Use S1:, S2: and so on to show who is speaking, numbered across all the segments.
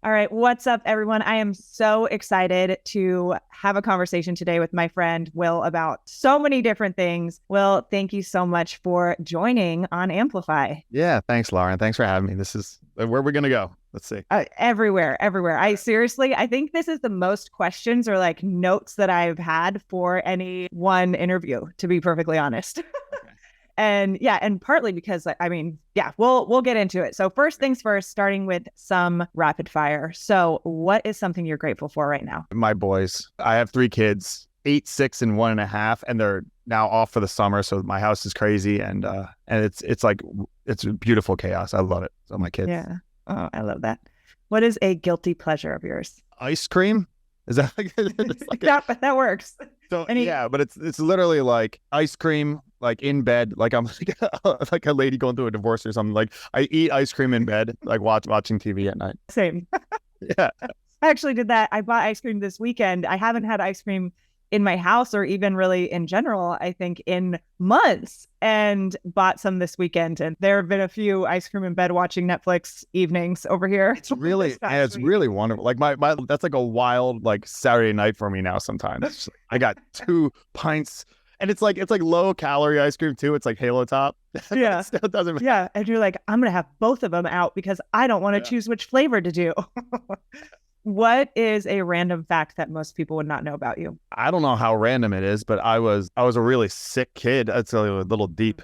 S1: All right, what's up, everyone? I am so excited to have a conversation today with my friend Will about so many different things. Will, thank you so much for joining on Amplify.
S2: Yeah, thanks, Lauren. Thanks for having me. This is where we're gonna go. Let's see.
S1: Everywhere. I think this is the most questions or like notes that I've had for any one interview, to be perfectly honest.
S2: Okay.
S1: And yeah, and partly because we'll get into it. So first things first, starting with some rapid fire. So what is something you're grateful for right now?
S2: My boys. I have three kids, 8, 6, and 1.5, and they're now off for the summer. So my house is crazy, and it's like it's beautiful chaos. I love it. So my kids.
S1: Yeah. Oh, I love that. What is a guilty pleasure of yours?
S2: Ice cream. Is that like, it's like
S1: That works.
S2: so? Yeah, but it's literally like ice cream, like in bed, like I'm like a lady going through a divorce or something. Like I eat ice cream in bed, like watching TV at night.
S1: Same.
S2: Yeah.
S1: I actually did that. I bought ice cream this weekend. I haven't had ice cream in my house or even really in general, I think, in months, and bought some this weekend. And there have been a few ice cream in bed watching Netflix evenings over here.
S2: It's really wonderful. Like my that's like a wild like Saturday night for me now sometimes. I got 2 pints, and it's like low calorie ice cream too. It's like Halo Top.
S1: Yeah.
S2: Still doesn't matter.
S1: Yeah. And you're like, I'm going to have both of them out because I don't want to choose which flavor to do. What is a random fact that most people would not know about you?
S2: I don't know how random it is, but I was a really sick kid. That's a little deep.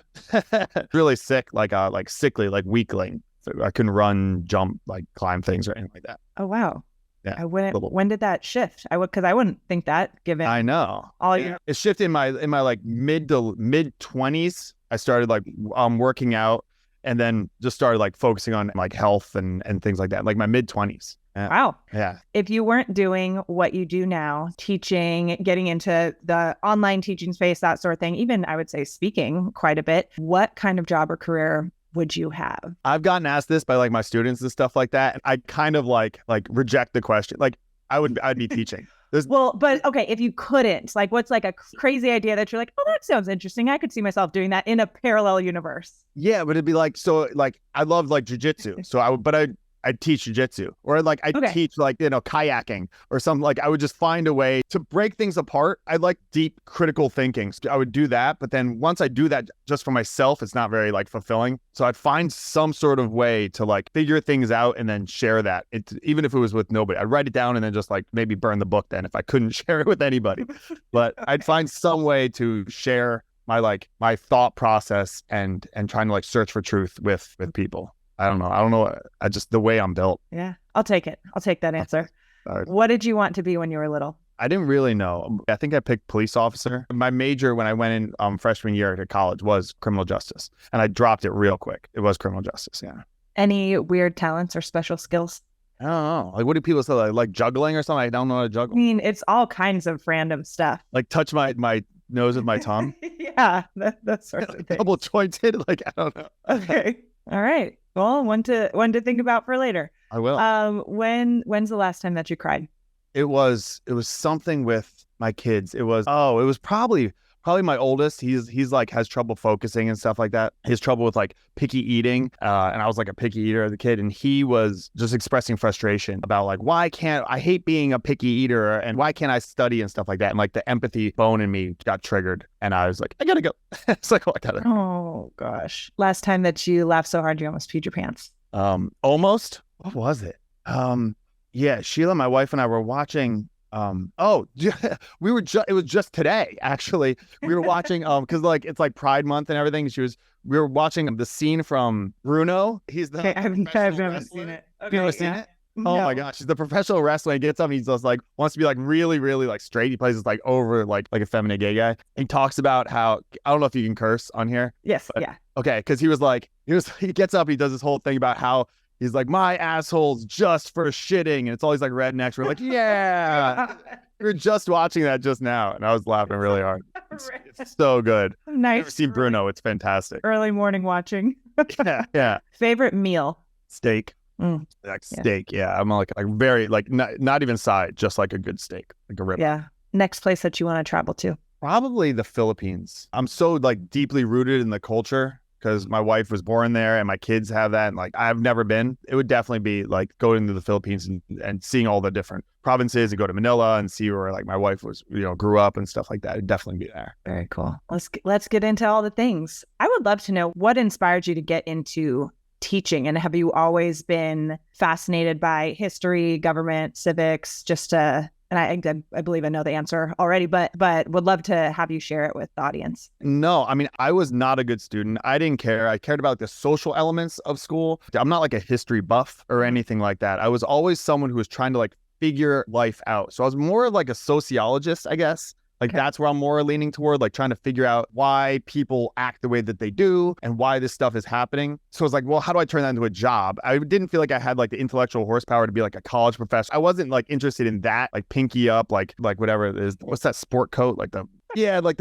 S2: Really sick, like sickly, like weakling. So I couldn't run, jump, like climb things or anything like that.
S1: Oh, wow.
S2: Yeah.
S1: I wouldn't. When did that shift? Because I wouldn't think that given
S2: I know.
S1: all you.
S2: It shifted in my like mid 20s. I started like working out, and then just started like focusing on like health and things like that. Like my mid 20s. Yeah.
S1: Wow.
S2: Yeah.
S1: If you weren't doing what you do now, teaching, getting into the online teaching space, that sort of thing, even I would say speaking quite a bit, what kind of job or career would you have?
S2: I've gotten asked this by like my students and stuff like that. I kind of like reject the question. Like I'd be teaching.
S1: Well, but okay, if you couldn't, like what's like a crazy idea that you're like, oh, that sounds interesting. I could see myself doing that in a parallel universe.
S2: Yeah, but it'd be like, so like I love like jujitsu. So I'd teach jiu-jitsu, or like I'd teach like, kayaking or something. Like I would just find a way to break things apart. I like deep critical thinking. So I would do that. But then once I do that just for myself, it's not very like fulfilling. So I'd find some sort of way to like figure things out and then share that. Even if it was with nobody, I'd write it down and then just like maybe burn the book then if I couldn't share it with anybody. But I'd find some way to share my thought process and trying to like search for truth with people. I don't know. I just, the way I'm built.
S1: Yeah, I'll take it. I'll take that answer. What did you want to be when you were little?
S2: I didn't really know. I think I picked police officer. My major when I went in freshman year to college was criminal justice, and I dropped it real quick. It was criminal justice. Yeah.
S1: Any weird talents or special skills?
S2: I don't know. Like, what do people say? Like juggling or something? I don't know how to juggle.
S1: I mean, it's all kinds of random stuff.
S2: Like touch my nose with my tongue.
S1: Yeah, that sort of thing.
S2: Double jointed. Like, I don't know.
S1: Okay. All right. Well, one to think about for later.
S2: I will.
S1: When's the last time that you cried?
S2: It was something with my kids. It was probably my oldest. He's like has trouble focusing and stuff like that. He has trouble with like picky eating. And I was like a picky eater as a kid, and he was just expressing frustration about like, why can't I hate being a picky eater, and why can't I study and stuff like that. And like the empathy bone in me got triggered, and I was like, I gotta go. It's like, oh, I gotta.
S1: Oh gosh. Last time that you laughed so hard you almost peed your pants.
S2: Almost. What was it? Yeah, Sheila, my wife, and I were watching. It was just today, actually. We were watching, because like it's like Pride Month and everything. We were watching the scene from Bruno. He's the
S1: I've never seen it.
S2: Okay, you ever seen it? Oh
S1: No.
S2: my gosh, he's the professional wrestler. He gets up, he's just like wants to be like really, really like straight. He plays this like over like a feminine gay guy. He talks about how, I don't know if you can curse on here.
S1: Yes,
S2: but,
S1: yeah.
S2: Okay, because he gets up, he does this whole thing about how he's like, my asshole's just for shitting. And it's always like rednecks. We're like, yeah. We were just watching that just now, and I was laughing really hard. It's so good.
S1: Nice.
S2: Never seen Bruno. It's fantastic.
S1: Early morning watching.
S2: Yeah.
S1: Favorite meal?
S2: Steak. Like steak. Yeah. I'm like very like not even side, just like a good steak, like a rib.
S1: Yeah. Next place that you want to travel to?
S2: Probably the Philippines. I'm so like deeply rooted in the culture because my wife was born there and my kids have that. And like, I've never been. It would definitely be like going to the Philippines and seeing all the different provinces and go to Manila and see where like my wife was, grew up and stuff like that. It'd definitely be there.
S1: Very cool. Let's get into all the things. I would love to know what inspired you to get into teaching, and have you always been fascinated by history, government, civics? And I believe I know the answer already, but would love to have you share it with the audience.
S2: No, I mean, I was not a good student. I didn't care. I cared about the social elements of school. I'm not like a history buff or anything like that. I was always someone who was trying to like figure life out. So I was more of like a sociologist, I guess. Like, okay. That's where I'm more leaning toward, like trying to figure out why people act the way that they do and why this stuff is happening. So it's like, well, how do I turn that into a job? I didn't feel like I had like the intellectual horsepower to be like a college professor. I wasn't like interested in that, like pinky up, like whatever it is. What's that sport coat? Like the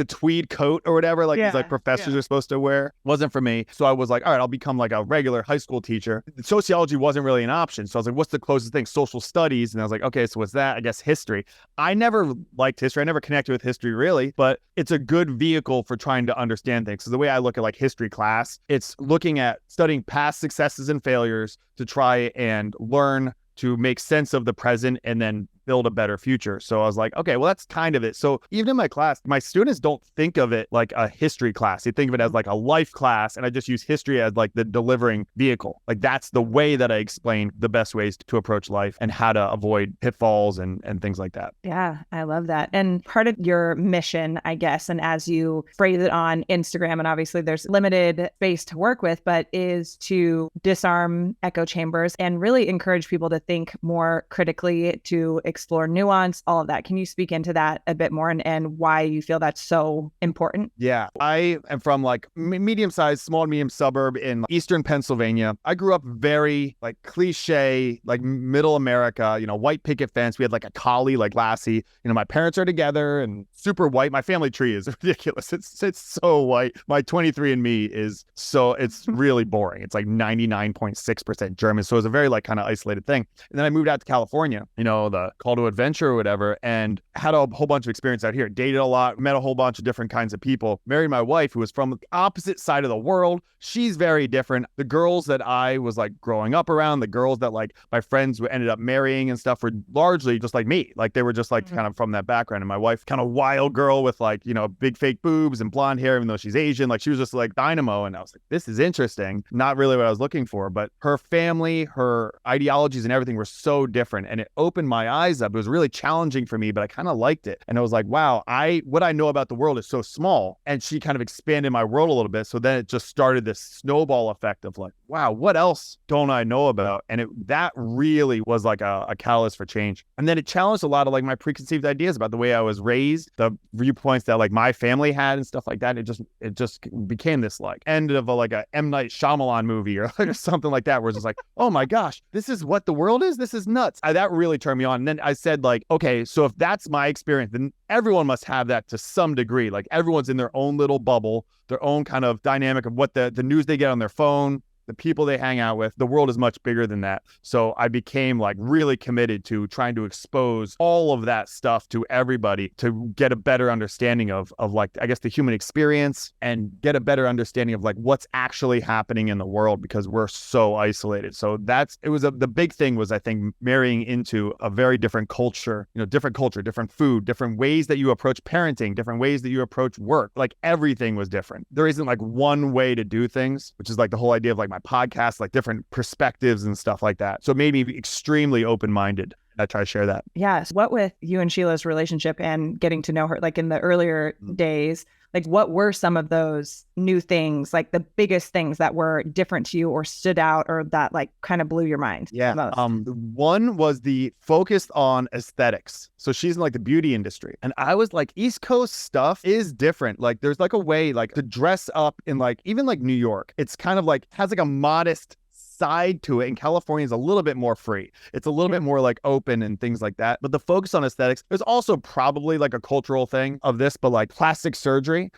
S2: tweed coat or whatever, like these like professors are supposed to wear. Wasn't for me. So I was like, all right, I'll become like a regular high school teacher. Sociology wasn't really an option. So I was like, what's the closest thing? Social studies. And I was like, okay, so what's that? I guess history. I never liked history. I never connected with history really, but it's a good vehicle for trying to understand things. So the way I look at like history class, it's looking at studying past successes and failures to try and learn to make sense of the present and then build a better future. So I was like, okay, well, that's kind of it. So even in my class, my students don't think of it like a history class. They think of it as like a life class. And I just use history as like the delivering vehicle. Like that's the way that I explain the best ways to approach life and how to avoid pitfalls and things like that.
S1: Yeah, I love that. And part of your mission, I guess, and as you phrase it on Instagram, and obviously there's limited space to work with, but is to disarm echo chambers and really encourage people to think more critically, to explore nuance, all of that. Can you speak into that a bit more and why you feel that's so important?
S2: Yeah, I am from like medium-sized, small to medium suburb in Eastern Pennsylvania. I grew up very like cliche, like middle America, white picket fence. We had like a collie, like Lassie. My parents are together and super white. My family tree is ridiculous. It's so white. My 23andMe is it's really boring. It's like 99.6% German. So it's a very like kind of isolated thing. And then I moved out to California, the call to adventure or whatever, and had a whole bunch of experience out here. Dated a lot, met a whole bunch of different kinds of people. Married my wife, who was from the opposite side of the world. She's very different. The girls that I was like growing up around, the girls that like my friends ended up marrying and stuff were largely just like me. Like they were just like kind of from that background. And my wife, kind of wild girl with like, big fake boobs and blonde hair, even though she's Asian. Like she was just like dynamo. And I was like, this is interesting. Not really what I was looking for, but her family, her ideologies and everything were so different. And it opened my eyes up. It was really challenging for me, but I kind of liked it. And I was like, wow, what I know about the world is so small. And she kind of expanded my world a little bit. So then it just started this snowball effect of like, wow, what else don't I know about? And that really was like a catalyst for change. And then it challenged a lot of like my preconceived ideas about the way I was raised, the viewpoints that like my family had and stuff like that. It just became this like end of a M. Night Shyamalan movie or something like that, where it's just like, oh my gosh, this is what the world is? This is nuts. That really turned me on. And then I said like, okay, so if that's my experience, then everyone must have that to some degree. Like everyone's in their own little bubble, their own kind of dynamic of what the news they get on their phone, the people they hang out with. The world is much bigger than that. So I became like really committed to trying to expose all of that stuff to everybody to get a better understanding of like, I guess, the human experience and get a better understanding of like what's actually happening in the world, because we're so isolated. So the big thing was, I think, marrying into a very different culture, different food, different ways that you approach parenting, different ways that you approach work. Like everything was different. There isn't like one way to do things, which is like the whole idea of like my podcast, like different perspectives and stuff like that. So it made me extremely open-minded. I try to share that.
S1: Yes. What with you and Sheila's relationship and getting to know her, like in the earlier days, like what were some of those new things, like the biggest things that were different to you or stood out or that like kind of blew your mind?
S2: Yeah. One was the focus on aesthetics. So she's in like the beauty industry. And I was like, East Coast stuff is different. Like there's like a way like to dress up in like, even like New York. It's kind of like has like a modest side to it, and California is a little bit more free. It's a little bit more like open and things like that. But the focus on aesthetics, there's also probably like a cultural thing of this, but like plastic surgery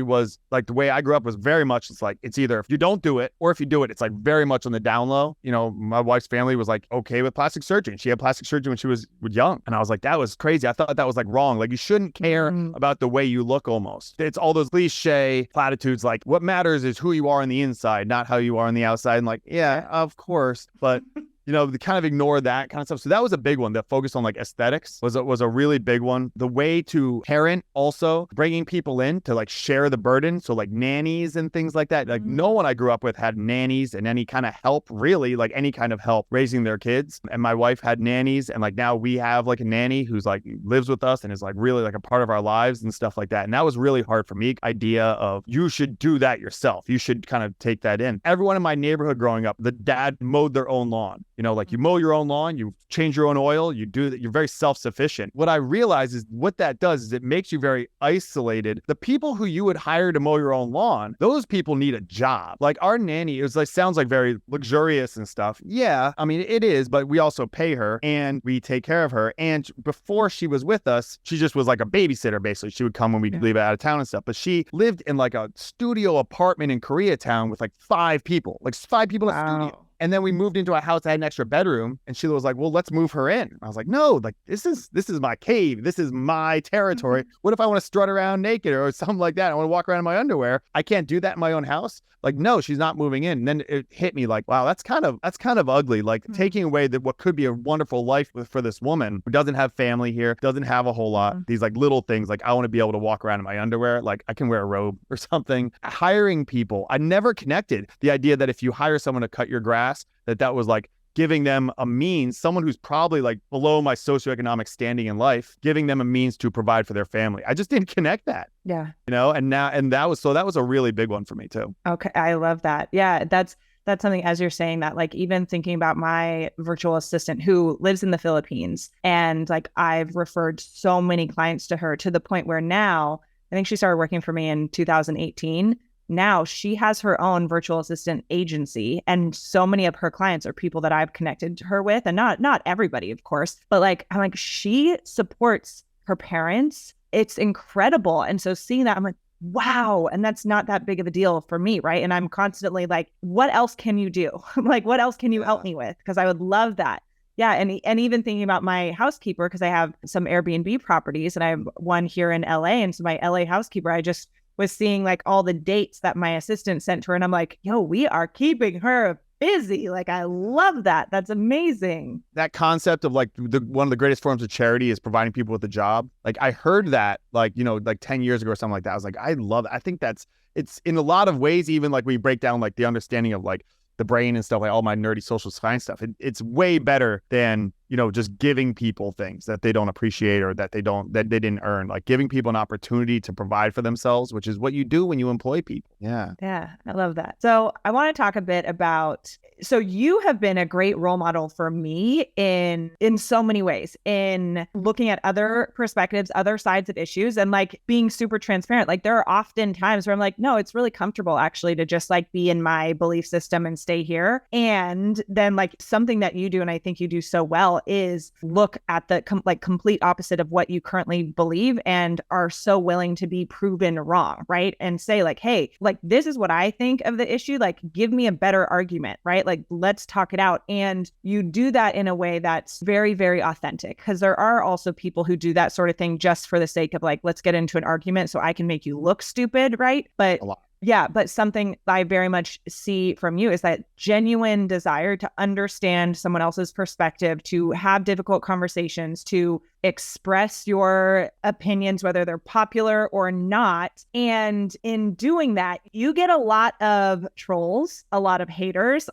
S2: was like the way I grew up was very much, it's like, it's either if you don't do it or if you do it, it's like very much on the down low. You know, my wife's family was like okay with plastic surgery, and she had plastic surgery when she was young. And I was like, that was crazy. I thought that was like wrong. Like you shouldn't care about the way you look almost. It's all those cliche platitudes like what matters is who you are on the inside, not how you are on the outside. And like, yeah, of course. But you know, they kind of ignore that kind of stuff. So that was a big one. That focus on like aesthetics was a really big one. The way to parent, also bringing people in to like share the burden. So like nannies and things like that. Like no one I grew up with had nannies and any kind of help, really, like any kind of help raising their kids. And my wife had nannies, and like now we have like a nanny who's like lives with us and is like really like a part of our lives and stuff like that. And that was really hard for me. Idea of you should do that yourself. You should kind of take that in. Everyone in my neighborhood growing up, the dad mowed their own lawn. You know, like you mow your own lawn, you change your own oil, you do that. You're very self-sufficient. What I realize is what that does is it makes you very isolated. The people who you would hire to mow your own lawn, those people need a job. Like our nanny, it was like, sounds like very luxurious and stuff. Yeah, I mean, it is, but we also pay her and we take care of her. And before she was with us, she just was like a babysitter, basically. She would come when we'd leave out of town and stuff. But she lived in like a studio apartment in Koreatown with like 5 people, like 5 people in a studio. And then we moved into a house that had an extra bedroom, and Sheila was like, well, let's move her in. I was like, no, like this is my cave. This is my territory. What if I want to strut around naked or something like that? I want to walk around in my underwear. I can't do that in my own house. Like, no, she's not moving in. And then it hit me like, wow, that's kind of ugly. Like taking away what could be a wonderful life for this woman who doesn't have family here, doesn't have a whole lot. These like little things, like I want to be able to walk around in my underwear. Like I can wear a robe or something. Hiring people, I never connected the idea that if you hire someone to cut your grass, that was like giving them a means, someone who's probably like below my socioeconomic standing in life, giving them a means to provide for their family. I just didn't connect that.
S1: Yeah.
S2: You know, and that was a really big one for me too.
S1: Okay. I love that. Yeah. That's something, as you're saying that, like even thinking about my virtual assistant who lives in the Philippines, and like I've referred so many clients to her to the point where now, I think she started working for me in 2018. Now she has her own virtual assistant agency, and so many of her clients are people that I've connected to her with, and not everybody, of course, but like, I'm like, she supports her parents. It's incredible. And so seeing that, I'm like, wow. And that's not that big of a deal for me. Right. And I'm constantly like, what else can you do? Like, what else can you help me with? Because I would love that. Yeah. And even thinking about my housekeeper, because I have some Airbnb properties and I have one here in LA. And so my LA housekeeper, I just was seeing like all the dates that my assistant sent to her. And I'm like, yo, we are keeping her busy. Like, I love that. That's amazing.
S2: That concept of like one of the greatest forms of charity is providing people with a job. Like I heard that like, you know, like 10 years ago or something like that. I was like, I love it. I think it's in a lot of ways, even like we break down like the understanding of like the brain and stuff, like all my nerdy social science stuff. It's way better than, you know, just giving people things that they don't appreciate or that they didn't earn. Like giving people an opportunity to provide for themselves, which is what you do when you employ people. Yeah.
S1: Yeah, I love that. So I want to talk a bit about, so you have been a great role model for me in so many ways, in looking at other perspectives, other sides of issues, and like being super transparent. Like there are often times where I'm like, no, it's really comfortable actually to just like be in my belief system and stay here. And then like something that you do, and I think you do so well, is look at the complete opposite of what you currently believe and are so willing to be proven wrong, right? And say like, hey, like this is what I think of the issue. Like give me a better argument, right? Like let's talk it out. And you do that in a way that's very, very authentic, because there are also people who do that sort of thing just for the sake of like, let's get into an argument so I can make you look stupid, right? But yeah, but something I very much see from you is that genuine desire to understand someone else's perspective, to have difficult conversations, to express your opinions, whether they're popular or not. And in doing that, you get a lot of trolls, a lot of haters,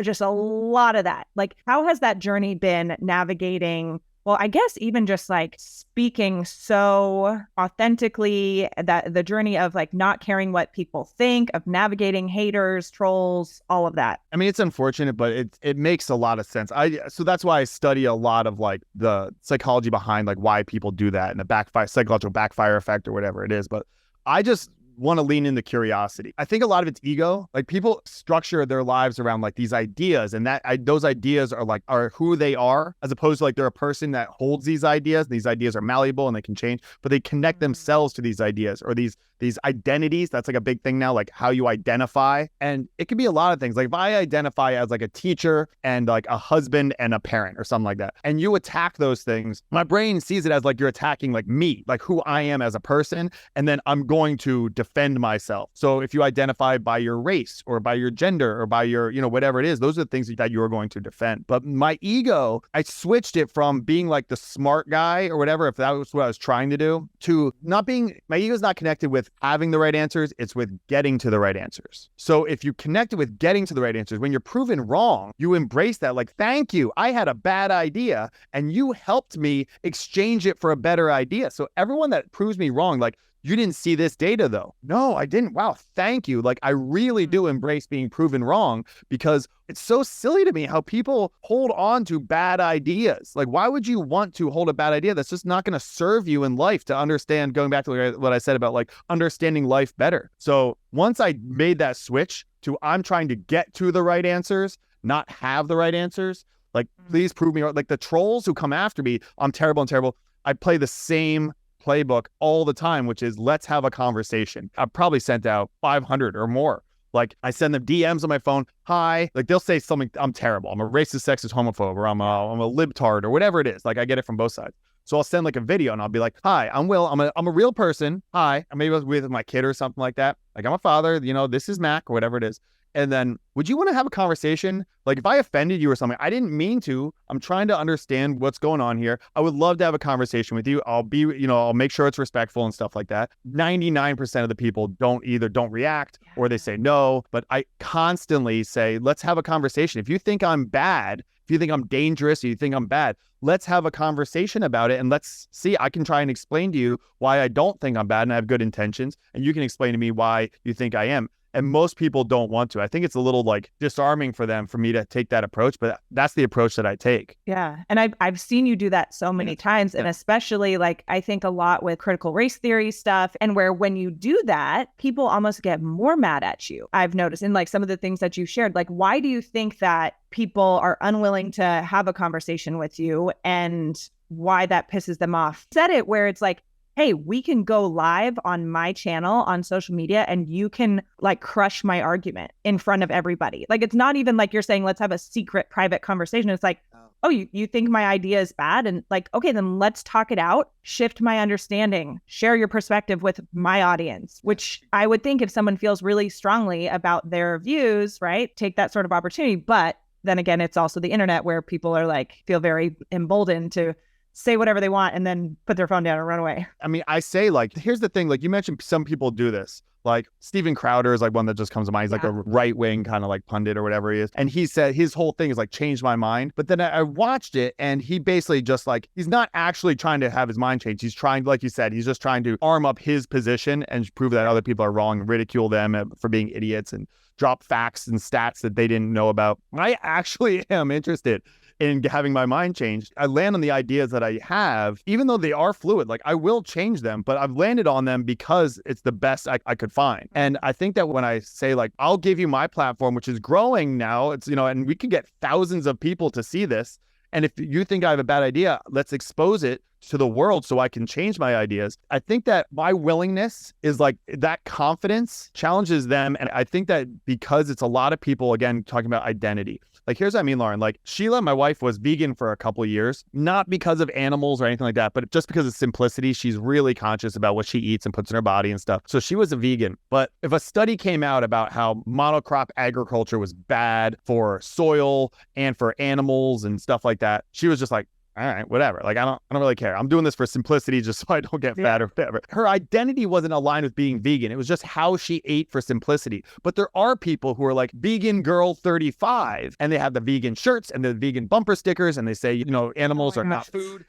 S1: just a lot of that. Like, how has that journey been navigating? Well, I guess even just like speaking so authentically, that the journey of like not caring what people think, of navigating haters, trolls, all of that.
S2: I mean, it's unfortunate, but it makes a lot of sense. So that's why I study a lot of like the psychology behind like why people do that and the psychological backfire effect or whatever it is. But I just want to lean into curiosity. I think a lot of it's ego. Like people structure their lives around like these ideas, and those ideas are who they are, as opposed to like they're a person that holds these ideas. These ideas are malleable and they can change, but they connect themselves to these ideas or these identities. That's like a big thing now, like how you identify. And it could be a lot of things. Like if I identify as like a teacher and like a husband and a parent or something like that, and you attack those things, my brain sees it as like you're attacking like me, like who I am as a person. And then I'm going to defend myself. So if you identify by your race or by your gender or by your, whatever it is, those are the things that you're going to defend. But my ego, I switched it from being like the smart guy or whatever, if that was what I was trying to do, to not being, my ego is not connected with having the right answers. It's with getting to the right answers. So if you connect it with getting to the right answers, when you're proven wrong, you embrace that. Like, thank you. I had a bad idea and you helped me exchange it for a better idea. So everyone that proves me wrong, like, you didn't see this data though. No, I didn't. Wow, thank you. Like I really do embrace being proven wrong, because it's so silly to me how people hold on to bad ideas. Like why would you want to hold a bad idea that's just not going to serve you in life to understand, going back to what I said about like understanding life better. So once I made that switch to I'm trying to get to the right answers, not have the right answers, like please prove me wrong. Like the trolls who come after me, I'm terrible. I play the same playbook all the time, which is let's have a conversation. I've probably sent out 500 or more. Like I send them DMs on my phone. Hi. Like they'll say something. I'm terrible. I'm a racist, sexist, homophobe, or I'm a libtard or whatever it is. Like I get it from both sides. So I'll send like a video and I'll be like, hi, I'm Will. I'm a real person. Hi. I maybe with my kid or something like that. Like I'm a father, this is Mac or whatever it is. And then, would you want to have a conversation? Like if I offended you or something, I didn't mean to. I'm trying to understand what's going on here. I would love to have a conversation with you. I'll make sure it's respectful and stuff like that. 99% of the people don't react or they say no, but I constantly say, let's have a conversation. If you think I'm bad, if you think I'm dangerous, or you think I'm bad, let's have a conversation about it. And let's see, I can try and explain to you why I don't think I'm bad and I have good intentions. And you can explain to me why you think I am. And most people don't want to. I think it's a little like disarming for me to take that approach, but that's the approach that I take.
S1: Yeah. And I've seen you do that so many times. And especially like, I think a lot with critical race theory stuff, and where when you do that, people almost get more mad at you. I've noticed in like some of the things that you shared, like, why do you think that people are unwilling to have a conversation with you and why that pisses them off? Said it where it's like, hey, we can go live on my channel on social media and you can like crush my argument in front of everybody. Like, it's not even like you're saying, let's have a secret private conversation. It's like, oh, you think my idea is bad? And like, okay, then let's talk it out, shift my understanding, share your perspective with my audience, which I would think if someone feels really strongly about their views, right, take that sort of opportunity. But then again, it's also the internet where people are like, feel very emboldened to say whatever they want and then put their phone down and run away.
S2: I mean, I say like, here's the thing, like you mentioned some people do this. Like Steven Crowder is like one that just comes to mind. He's like a right-wing kind of like pundit or whatever he is. And he said his whole thing is like changed my mind. But then I watched it and he basically just like, he's not actually trying to have his mind changed. He's trying, like you said, he's just trying to arm up his position and prove that other people are wrong and ridicule them for being idiots and drop facts and stats that they didn't know about. I actually am interested in having my mind changed. I land on the ideas that I have, even though they are fluid, like I will change them, but I've landed on them because it's the best I could find. And I think that when I say like, I'll give you my platform, which is growing now, it's, and we can get thousands of people to see this. And if you think I have a bad idea, let's expose it to the world so I can change my ideas. I think that my willingness is like that confidence challenges them. And I think that because it's a lot of people, again, talking about identity. Like, here's what I mean, Lauren, like Sheila, my wife, was vegan for a couple of years, not because of animals or anything like that, but just because of simplicity. She's really conscious about what she eats and puts in her body and stuff. So she was a vegan. But if a study came out about how monocrop agriculture was bad for soil and for animals and stuff like that, she was just like, all right, whatever. Like, I don't really care. I'm doing this for simplicity just so I don't get fat or whatever. Her identity wasn't aligned with being vegan. It was just how she ate for simplicity. But there are people who are like vegan girl 35 and they have the vegan shirts and the vegan bumper stickers and they say, animals are not food.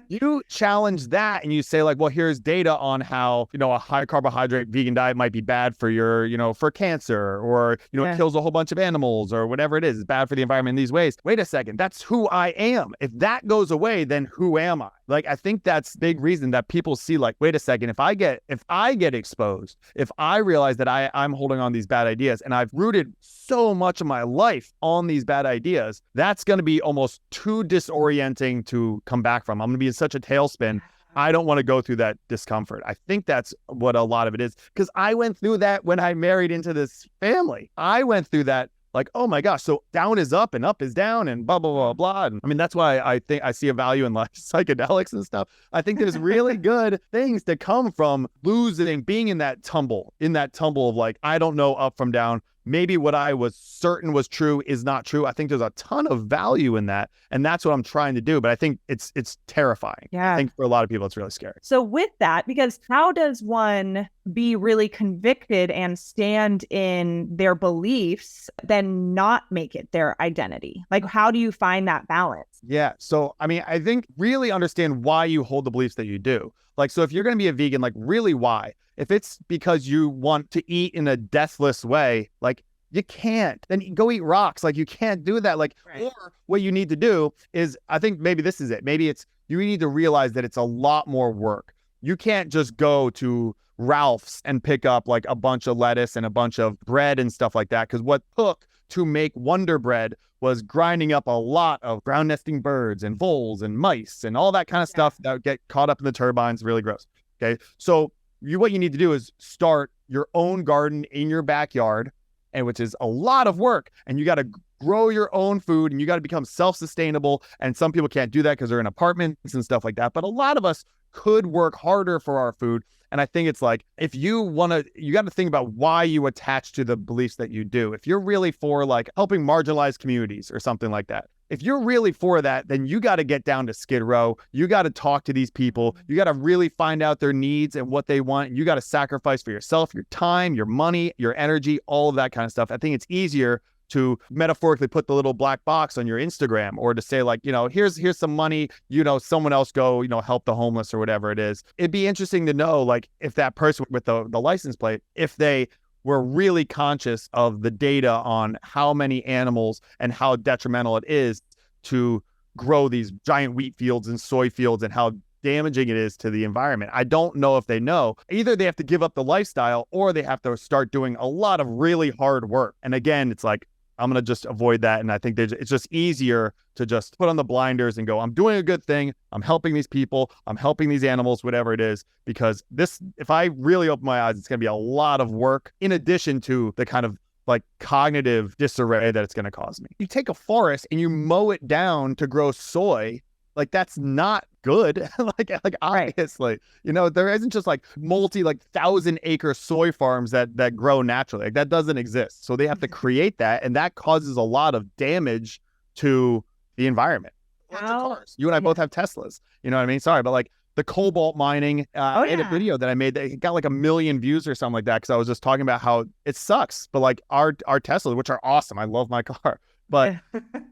S2: You challenge that and you say like, well, here's data on how, a high carbohydrate vegan diet might be bad for your, for cancer or, it kills a whole bunch of animals or whatever it is. It's bad for the environment in these ways. Wait a second. That's who I am. If that goes away, then who am I? Like, I think that's big reason that people see like, wait a second, if I get exposed, if I realize that I'm holding on these bad ideas and I've rooted so much of my life on these bad ideas, that's going to be almost too disorienting to come back from. I'm going to be in such a tailspin. I don't want to go through that discomfort. I think that's what a lot of it is, because I went through that when I married into this family. I went through that like, oh my gosh, so down is up and up is down and blah, blah, blah, blah. And I mean, that's why I think I see a value in like psychedelics and stuff. I think there's really good things that come from losing, being in that tumble of like, I don't know up from down. Maybe what I was certain was true is not true. I think there's a ton of value in that. And that's what I'm trying to do. But I think it's terrifying.
S1: Yeah.
S2: I think for a lot of people, it's really scary.
S1: So with that, because how does one be really convicted and stand in their beliefs, then not make it their identity? Like, how do you find that balance?
S2: Yeah. So, I mean, I think really understand why you hold the beliefs that you do. Like, so if you're going to be a vegan, like really why? If it's because you want to eat in a deathless way, like you can't, then go eat rocks. Like you can't do that. Like, right. Or what you need to do is, I think maybe this is it. Maybe it's, you need to realize that it's a lot more work. You can't just go to Ralph's and pick up like a bunch of lettuce and a bunch of bread and stuff like that. Because what took to make Wonder Bread was grinding up a lot of ground nesting birds and voles and mice and all that kind of stuff that would get caught up in the turbines. Really gross. Okay. So what you need to do is start your own garden in your backyard, and which is a lot of work. And you got to grow your own food, and you got to become self-sustainable. And some people can't do that because they're in apartments and stuff like that. But a lot of us could work harder for our food. And I think it's like, if you want to, you got to think about why you attach to the beliefs that you do. If you're really for like helping marginalized communities or something like that, if you're really for that, then you got to get down to Skid Row. You got to talk to these people. You got to really find out their needs and what they want. You got to sacrifice for yourself, your time, your money, your energy, all of that kind of stuff. I think it's easier to metaphorically put the little black box on your Instagram, or to say like, here's some money, someone else go, help the homeless or whatever it is. It'd be interesting to know, like, if that person with the license plate, if they were really conscious of the data on how many animals and how detrimental it is to grow these giant wheat fields and soy fields and how damaging it is to the environment. I don't know if they know. Either they have to give up the lifestyle or they have to start doing a lot of really hard work. And again, it's like, I'm going to just avoid that. And I think it's just easier to just put on the blinders and go, I'm doing a good thing. I'm helping these people. I'm helping these animals, whatever it is, because if I really open my eyes, it's going to be a lot of work in addition to the kind of like cognitive disarray that it's going to cause me. You take a forest and you mow it down to grow soy. Like, that's not good. like obviously, there isn't just like 1,000-acre soy farms that grow naturally. Like, that doesn't exist. So they have to create that, and that causes a lot of damage to the environment. Lots of cars. You and I both have Teslas. You know what I mean? Sorry, but like the cobalt mining, I had a video that I made that got like 1 million views or something like that, because I was just talking about how it sucks. But like our Teslas, which are awesome, I love my car. But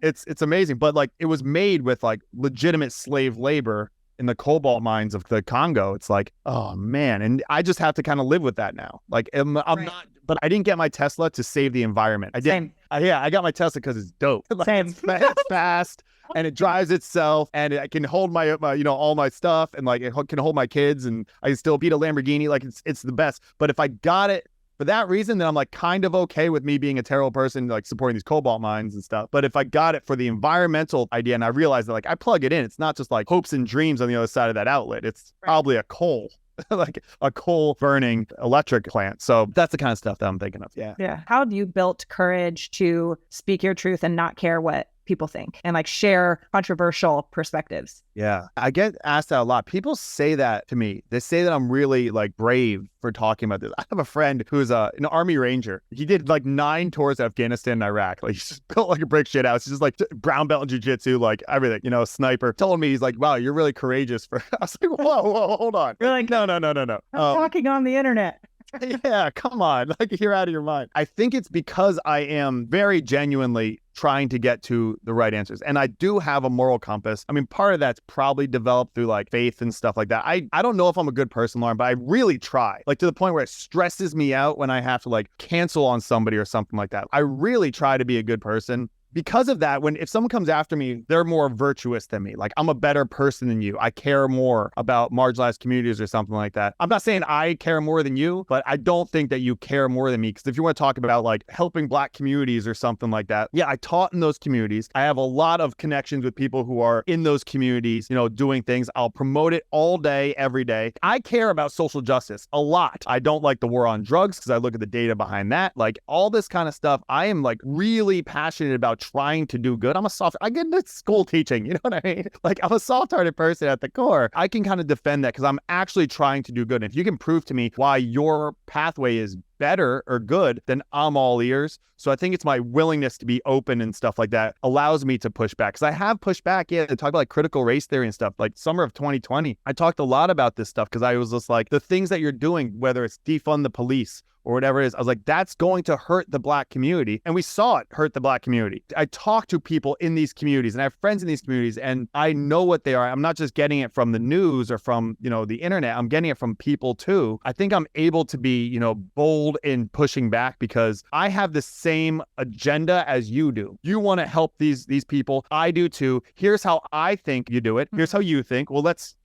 S2: it's amazing. But like, it was made with like legitimate slave labor in the cobalt mines of the Congo. It's like, oh man. And I just have to kind of live with that now. Like, I'm not, but I didn't get my Tesla to save the environment. I didn't. I got my Tesla because it's dope. Like,
S1: Same.
S2: It's fast and it drives itself, and it can hold my all my stuff, and like it can hold my kids, and I can still beat a Lamborghini. Like, it's the best. But if I got it for that reason, then I'm like kind of okay with me being a terrible person, like supporting these cobalt mines and stuff. But if I got it for the environmental idea, and I realized that like I plug it in, it's not just like hopes and dreams on the other side of that outlet. It's probably a coal, like a coal burning electric plant. So that's the kind of stuff that I'm thinking of. Yeah.
S1: Yeah. How have you built courage to speak your truth and not care what people think, and like share controversial perspectives?
S2: Yeah. I get asked that a lot. People say that to me. They say that I'm really like brave for talking about this. I have a friend who's an Army Ranger. He did like 9 tours to Afghanistan and Iraq. Like, he's just built like a brick shit house. He's just like brown belt in jiu-jitsu, like everything, sniper. Told me, he's like, wow, you're really courageous for, I was like, whoa, hold on.
S1: You're like,
S2: no.
S1: I'm talking on the internet.
S2: Yeah, come on. Like, you're out of your mind. I think it's because I am very genuinely trying to get to the right answers. And I do have a moral compass. I mean, part of that's probably developed through like faith and stuff like that. I don't know if I'm a good person, Lauren, but I really try. Like, to the point where it stresses me out when I have to like cancel on somebody or something like that. I really try to be a good person. because of that, if someone comes after me, they're more virtuous than me. Like, I'm a better person than you. I care more about marginalized communities or something like that. I'm not saying I care more than you, but I don't think that you care more than me. Because if you want to talk about like helping Black communities or something like that, yeah, I taught in those communities. I have a lot of connections with people who are in those communities, doing things. I'll promote it all day, every day. I care about social justice a lot. I don't like the war on drugs because I look at the data behind that. Like, all this kind of stuff, I am like really passionate about trying to do good. I get into school teaching, you know what I mean? Like, I'm a soft-hearted person at the core. I can kind of defend that because I'm actually trying to do good. And if you can prove to me why your pathway is better or good, then I'm all ears. So I think it's my willingness to be open and stuff like that allows me to push back. Because I have pushed back, to talk about like critical race theory and stuff. Like summer of 2020, I talked a lot about this stuff because I was just like, the things that you're doing, whether it's defund the police or whatever it is, I was like, that's going to hurt the Black community. And we saw it hurt the Black community. I talk to people in these communities and I have friends in these communities and I know what they are. I'm not just getting it from the news or from, the internet. I'm getting it from people too. I think I'm able to be, bold in pushing back because I have the same agenda as you do. You want to help these people. I do too. Here's how I think you do it. Here's how you think. Well, let's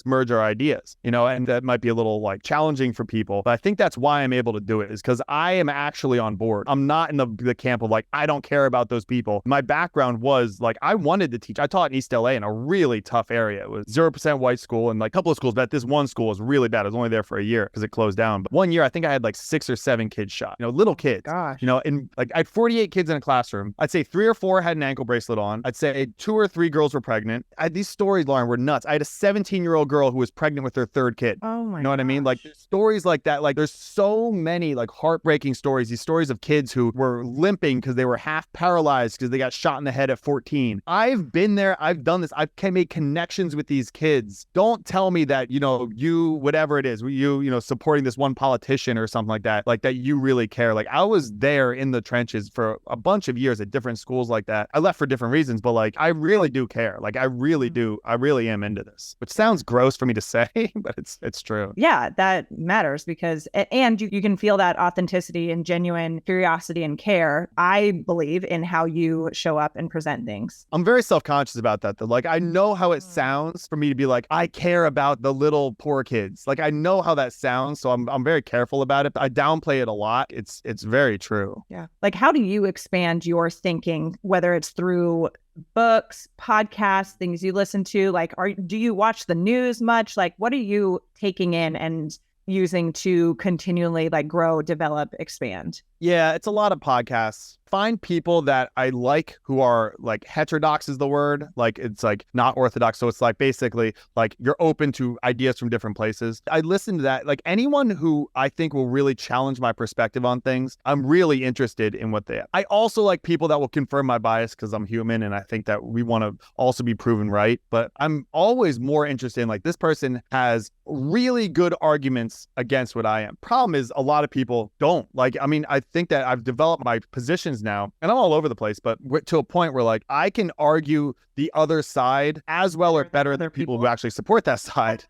S2: merge our ideas, and that might be a little like challenging for people, but I think that's why I'm able to do it, is because I am actually on board. I'm not in the camp of like, I don't care about those people. My background was like, I wanted to teach. I taught in East LA in a really tough area. It was 0% white school and like a couple of schools, but this one school was really bad. I was only there for a year because it closed down. But one year, I think I had like 6 or 7 kids shot, little kids.
S1: Gosh.
S2: And like I had 48 kids in a classroom. I'd say 3 or 4 had an ankle bracelet on. I'd say 2 or 3 girls were pregnant. These stories, Lauren, were nuts. I had a 17-year-old girl who was pregnant with her 3rd kid.
S1: Oh my,
S2: you know what I mean? Like stories like that. Like there's so many like heartbreaking stories. These stories of kids who were limping because they were half paralyzed because they got shot in the head at 14. I've been there. I've done this. I've made connections with these kids. Don't tell me that, you, whatever it is, you supporting this one politician or something like that you really care. Like I was there in the trenches for a bunch of years at different schools like that. I left for different reasons, but like, I really do care. Like I really do. I really am into this, which sounds gross for me to say, but it's true.
S1: Yeah, that matters because, and you can feel that authenticity and genuine curiosity and care. I believe in how you show up and present things.
S2: I'm very self-conscious about that though. Like I know how it sounds for me to be like, I care about the little poor kids. Like I know how that sounds. So I'm very careful about it. I downplay it a lot. It's very true.
S1: Yeah. Like how do you expand your thinking, whether it's through books, podcasts, things you listen to? Like, do you watch the news much? Like, what are you taking in and using to continually like grow, develop, expand?
S2: Yeah, it's a lot of podcasts. Find people that I like who are like heterodox is the word. Like it's like not orthodox. So it's like basically like you're open to ideas from different places. I listen to that. Like anyone who I think will really challenge my perspective on things, I'm really interested in what they have. I also like people that will confirm my bias because I'm human and I think that we want to also be proven right. But I'm always more interested in like this person has really good arguments against what I am. Problem is a lot of people don't. Like, I mean, I think that I've developed my positions now and I'm all over the place, but to a point where like I can argue the other side as well or better than people who actually support that side.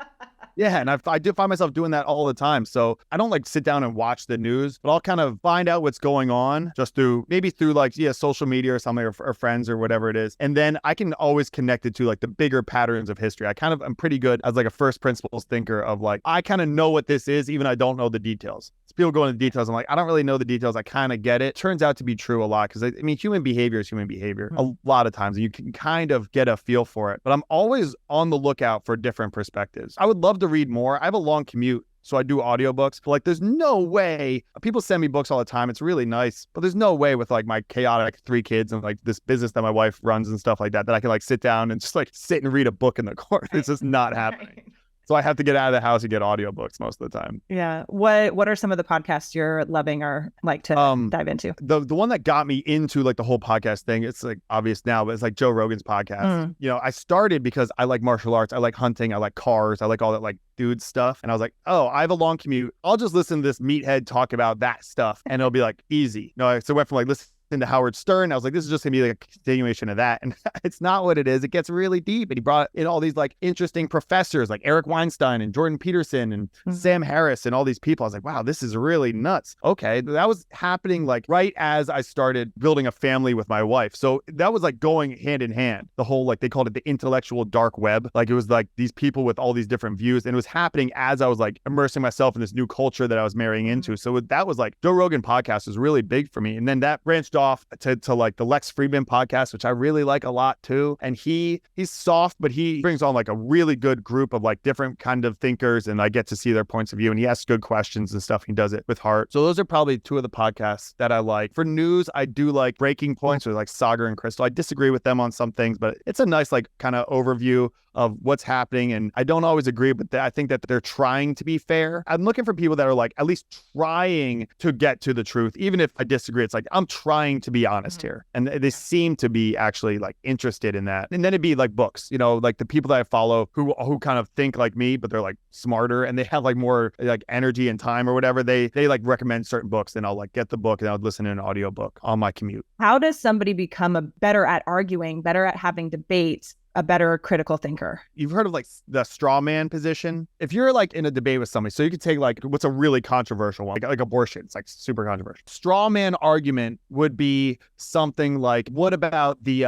S2: Yeah, and I do find myself doing that all the time. So I don't like sit down and watch the news, but I'll kind of find out what's going on just through like, social media or something or friends or whatever it is. And then I can always connect it to like the bigger patterns of history. I'm pretty good as like a first principles thinker of like, I kind of know what this is, even I don't know the details. So people go into details. I'm like, I don't really know the details. I kind of get it. Turns out to be true a lot because I mean, human behavior is human behavior a lot of times. And you can kind of get a feel for it, but I'm always on the lookout for different perspectives. I would love to read more. I have a long commute, so I do audiobooks. But like, there's no way. People send me books all the time. It's really nice, but there's no way with like my chaotic 3 kids and like this business that my wife runs and stuff like that I can like sit down and just like sit and read a book in the car. It's just not happening. So I have to get out of the house and get audiobooks most of the time.
S1: Yeah. What are some of the podcasts you're loving or like to dive into?
S2: The one that got me into like the whole podcast thing, it's like obvious now, but it's like Joe Rogan's podcast. I started because I like martial arts. I like hunting. I like cars. I like all that like dude stuff. And I was like, oh, I have a long commute. I'll just listen to this meathead talk about that stuff and it'll be like easy. So I went from like listening into Howard Stern. I was like, this is just gonna be like a continuation of that. And it's not what it is. It gets really deep. And he brought in all these like interesting professors like Eric Weinstein and Jordan Peterson and Sam Harris and all these people. I was like, wow, this is really nuts. Okay. That was happening like right as I started building a family with my wife. So that was like going hand in hand. The whole, like they called it the intellectual dark web. Like it was like these people with all these different views. And it was happening as I was like immersing myself in this new culture that I was marrying into. So that was like Joe Rogan podcast was really big for me. And then that branched off to like the Lex Fridman podcast, which I really like a lot too. And he's soft, but he brings on like a really good group of like different kind of thinkers, and I get to see their points of view, and he asks good questions and stuff. He does it with heart. So those are probably two of the podcasts that I like. For news, I do like Breaking Points with like Sagar and Crystal. I disagree with them on some things, but it's a nice like kind of overview of what's happening. And I don't always agree, but I think that they're trying to be fair. I'm looking for people that are like at least trying to get to the truth. Even if I disagree, it's like, I'm trying to be honest here. And they seem to be actually like interested in that. And then it'd be like books, you know, like the people that I follow who kind of think like me, but they're like smarter and they have like more like energy and time or whatever. They like recommend certain books, and I'll like get the book and I'll listen to an audiobook on my commute.
S1: How does somebody become a better at arguing, better at having debates, a better critical thinker?
S2: You've heard of like the straw man position. If you're like in a debate with somebody, so you could take like what's a really controversial one, like abortion. It's like super controversial. Straw man argument would be something like, what about the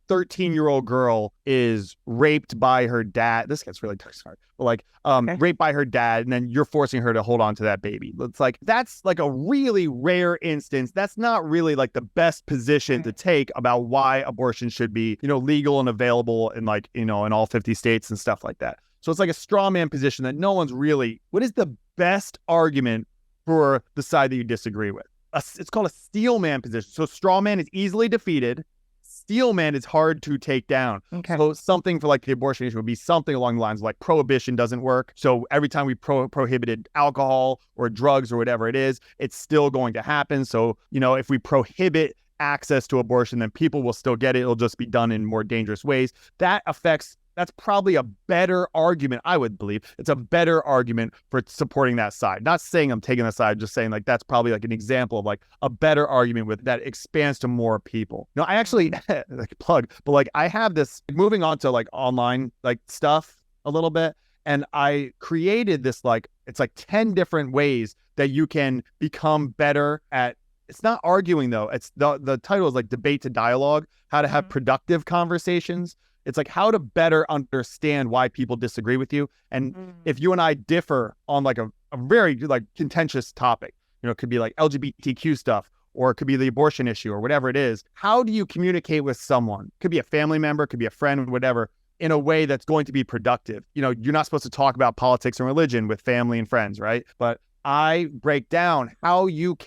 S2: 13-year-old girl is raped by her dad. This gets really dark, but like raped by her dad, and then you're forcing her to hold on to that baby. It's like, that's like a really rare instance. That's not really like the best position to take about why abortion should be, you know, legal and available in like, you know, in all 50 states and stuff like that. So it's like a straw man position that no one's really, what is the best argument for the side that you disagree with? It's called a steel man position. So straw man is easily defeated. Steel man is hard to take down. Okay. So something for like the abortion issue would be something along the lines of like prohibition doesn't work. So every time we prohibited alcohol or drugs or whatever it is, it's still going to happen. So, you know, if we prohibit access to abortion, then people will still get it. It'll just be done in more dangerous ways. That's probably a better argument, I would believe. It's a better argument for supporting that side. Not saying I'm taking that side, just saying like that's probably like an example of like a better argument with that expands to more people. You know, I actually like plug, but like I have this, moving on to like online like stuff a little bit, and I created this like, it's like 10 different ways that you can become better at. It's not arguing though. It's the title is like Debate to Dialogue, how to have productive conversations. It's like how to better understand why people disagree with you. And if you and I differ on like a very like contentious topic, you know, it could be like LGBTQ stuff, or it could be the abortion issue or whatever it is. How do you communicate with someone? Could be a family member, could be a friend, whatever, in a way that's going to be productive. You know, you're not supposed to talk about politics and religion with family and friends, right? But I break down how you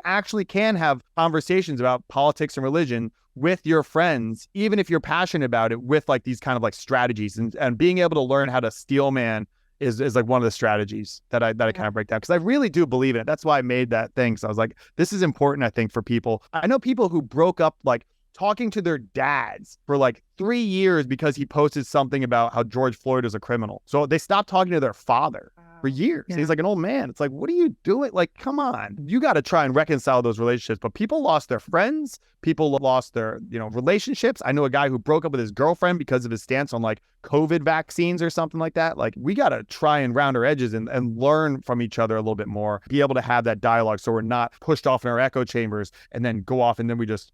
S2: actually can have conversations about politics and religion with your friends, even if you're passionate about it, with like these kind of like strategies, and being able to learn how to steel man is like one of the strategies that I kind of break down, because I really do believe in it. That's why I made that thing. So I was like, this is important, I think, for people. I know people who broke up like talking to their dads for like 3 years because he posted something about how George Floyd is a criminal. So they stopped talking to their father for years. Yeah. He's like an old man. It's like, what are you doing? Like, come on. You got to try and reconcile those relationships. But people lost their friends. People lost their, you know, relationships. I know a guy who broke up with his girlfriend because of his stance on like COVID vaccines or something like that. Like, we got to try and round our edges and learn from each other a little bit more, be able to have that dialogue so we're not pushed off in our echo chambers and then go off and then we just,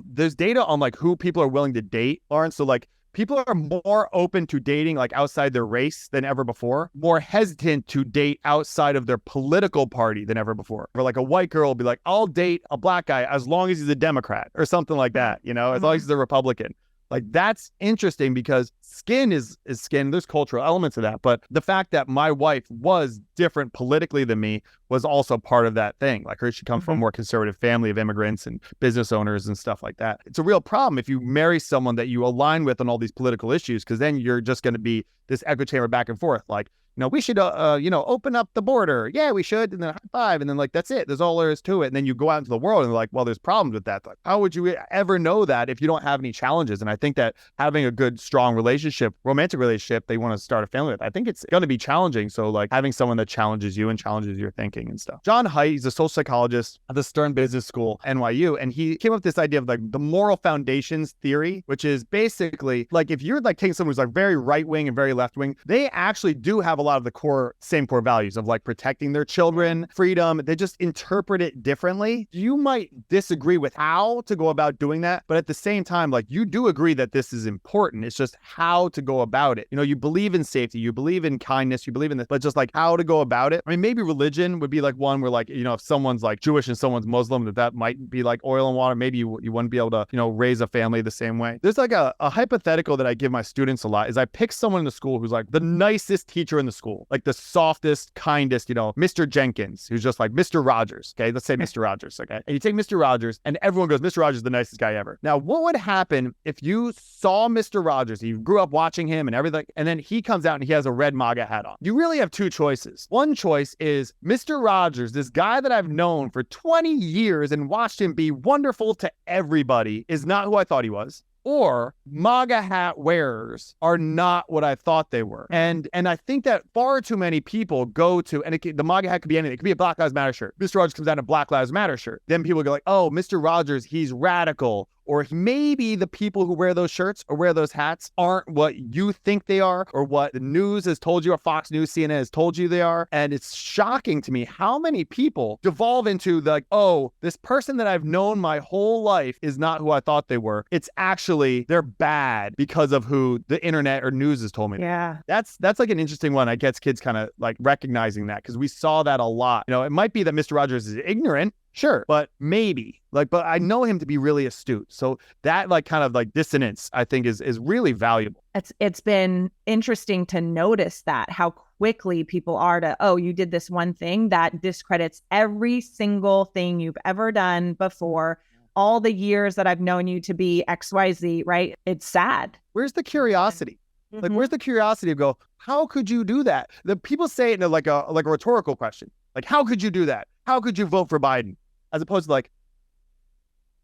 S2: there's data on like who people are willing to date, Lawrence. So like, people are more open to dating like outside their race than ever before, more hesitant to date outside of their political party than ever before. Or like a white girl will be like, I'll date a black guy as long as he's a Democrat or something like that, you know, as long as he's a Republican. Like, that's interesting because skin is skin. There's cultural elements of that. But the fact that my wife was different politically than me was also part of that thing. Like, she comes from a more conservative family of immigrants and business owners and stuff like that. It's a real problem if you marry someone that you align with on all these political issues, because then you're just going to be this echo chamber back and forth. Like, we should, open up the border. Yeah, we should. And then high five. And then like, that's it. There's all there is to it. And then you go out into the world and like, well, there's problems with that. Like, how would you ever know that if you don't have any challenges? And I think that having a good, strong relationship, romantic relationship, they want to start a family with, I think it's going to be challenging. So like having someone that challenges you and challenges your thinking and stuff. John Haidt, he's a social psychologist at the Stern Business School, NYU. And he came up with this idea of like the moral foundations theory, which is basically like, if you're like taking someone who's like very right wing and very left wing, they actually do have a lot of the same core values of like protecting their children, freedom. They just interpret it differently. You might disagree with how to go about doing that, but at the same time, like you do agree that this is important. It's just how to go about it. You believe in safety, you believe in kindness, you believe in this, but just like how to go about it. I mean, maybe religion would be like one where like, if someone's like Jewish and someone's Muslim, that might be like oil and water. Maybe you wouldn't be able to, raise a family the same way. There's like a hypothetical that I give my students a lot is I pick someone in the school who's like the nicest teacher in the school, like the softest, kindest, Mr. Jenkins, who's just like Mr. Rogers. Okay. Let's say Mr. Rogers. Okay. And you take Mr. Rogers and everyone goes, Mr. Rogers is the nicest guy ever. Now, what would happen if you saw Mr. Rogers, you grew up watching him and everything, and then he comes out and he has a red MAGA hat on? You really have two choices. One choice is Mr. Rogers, this guy that I've known for 20 years and watched him be wonderful to everybody, is not who I thought he was. Or MAGA hat wearers are not what I thought they were. And I think that far too many people go to, and the MAGA hat could be anything. It could be a Black Lives Matter shirt. Mr. Rogers comes out in a Black Lives Matter shirt. Then people go like, oh, Mr. Rogers, he's radical. Or maybe the people who wear those shirts or wear those hats aren't what you think they are, or what the news has told you, or Fox News, CNN has told you they are. And it's shocking to me how many people devolve into like, oh, this person that I've known my whole life is not who I thought they were. It's actually, they're bad because of who the internet or news has told me.
S1: Yeah.
S2: That's like an interesting one. I guess kids kind of like recognizing that, because we saw that a lot. It might be that Mr. Rogers is ignorant. Sure, but maybe but I know him to be really astute. So that like kind of like dissonance, I think is really valuable.
S1: It's been interesting to notice that how quickly people are to, oh, you did this one thing that discredits every single thing you've ever done before. All the years that I've known you to be XYZ, right? It's sad.
S2: Where's the curiosity? Mm-hmm. Like, where's the curiosity to go, how could you do that? The people say it in like a rhetorical question. Like, how could you do that? How could you vote for Biden? As opposed to like,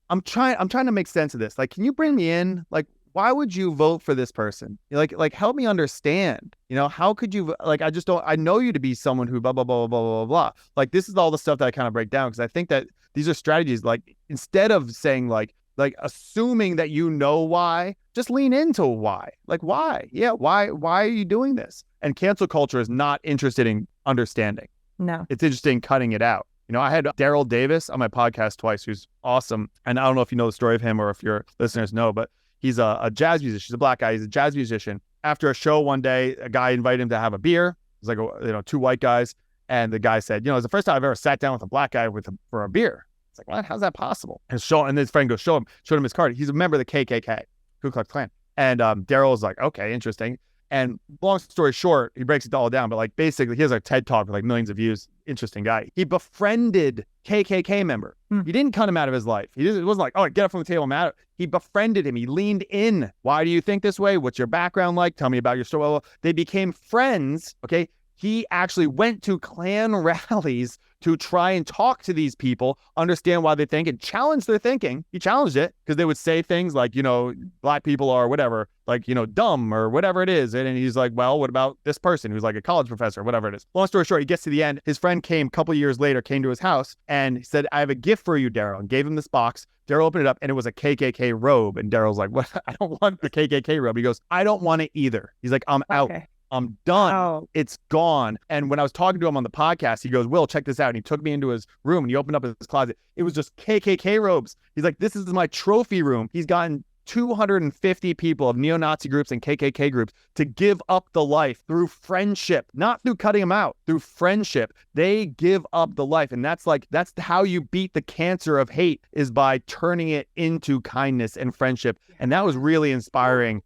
S2: I'm trying to make sense of this. Like, can you bring me in? Like, why would you vote for this person? Like help me understand. How could you, like, I know you to be someone who blah, blah, blah, blah, blah, blah, blah. Like, this is all the stuff that I kind of break down, because I think that these are strategies, like, instead of saying like assuming that why, just lean into why. Like, why? Yeah, why are you doing this? And cancel culture is not interested in understanding.
S1: No.
S2: It's interested in cutting it out. I had Daryl Davis on my podcast twice, who's awesome. And I don't know if you know the story of him or if your listeners know, but he's a jazz musician. He's a Black guy. He's a jazz musician. After a show one day, a guy invited him to have a beer. It was like, two white guys. And the guy said, it's the first time I've ever sat down with a Black guy for a beer. It's like, what? How's that possible? And his friend goes, showed him his card. He's a member of the KKK, Ku Klux Klan. And Daryl was like, okay, interesting. And long story short, he breaks it all down. But like, basically, he has a TED Talk with like millions of views. Interesting guy. He befriended KKK member. He didn't cut him out of his life. It wasn't like, oh, get up from the table, I'm out. He befriended him. He leaned in. Why do you think this way? What's your background like? Tell me about your story. Well, they became friends. Okay. He actually went to Klan rallies to try and talk to these people, understand why they think, and challenge their thinking. He challenged it because they would say things like, Black people are whatever, like, dumb or whatever it is. And he's like, well, what about this person who's like a college professor, whatever it is. Long story short, he gets to the end. His friend came a couple of years later, came to his house and he said, I have a gift for you, Daryl, and gave him this box. Daryl opened it up and it was a KKK robe. And Daryl's like, what? I don't want a KKK robe. He goes, I don't want it either. He's like, I'm out. I'm done. Oh. It's gone. And when I was talking to him on the podcast, he goes, Will, check this out. And he took me into his room and he opened up his closet. It was just KKK robes. He's like, this is my trophy room. He's gotten 250 people of neo-Nazi groups and KKK groups to give up the life through friendship, not through cutting them out, through friendship. They give up the life. And that's how you beat the cancer of hate, is by turning it into kindness and friendship. And that was really inspiring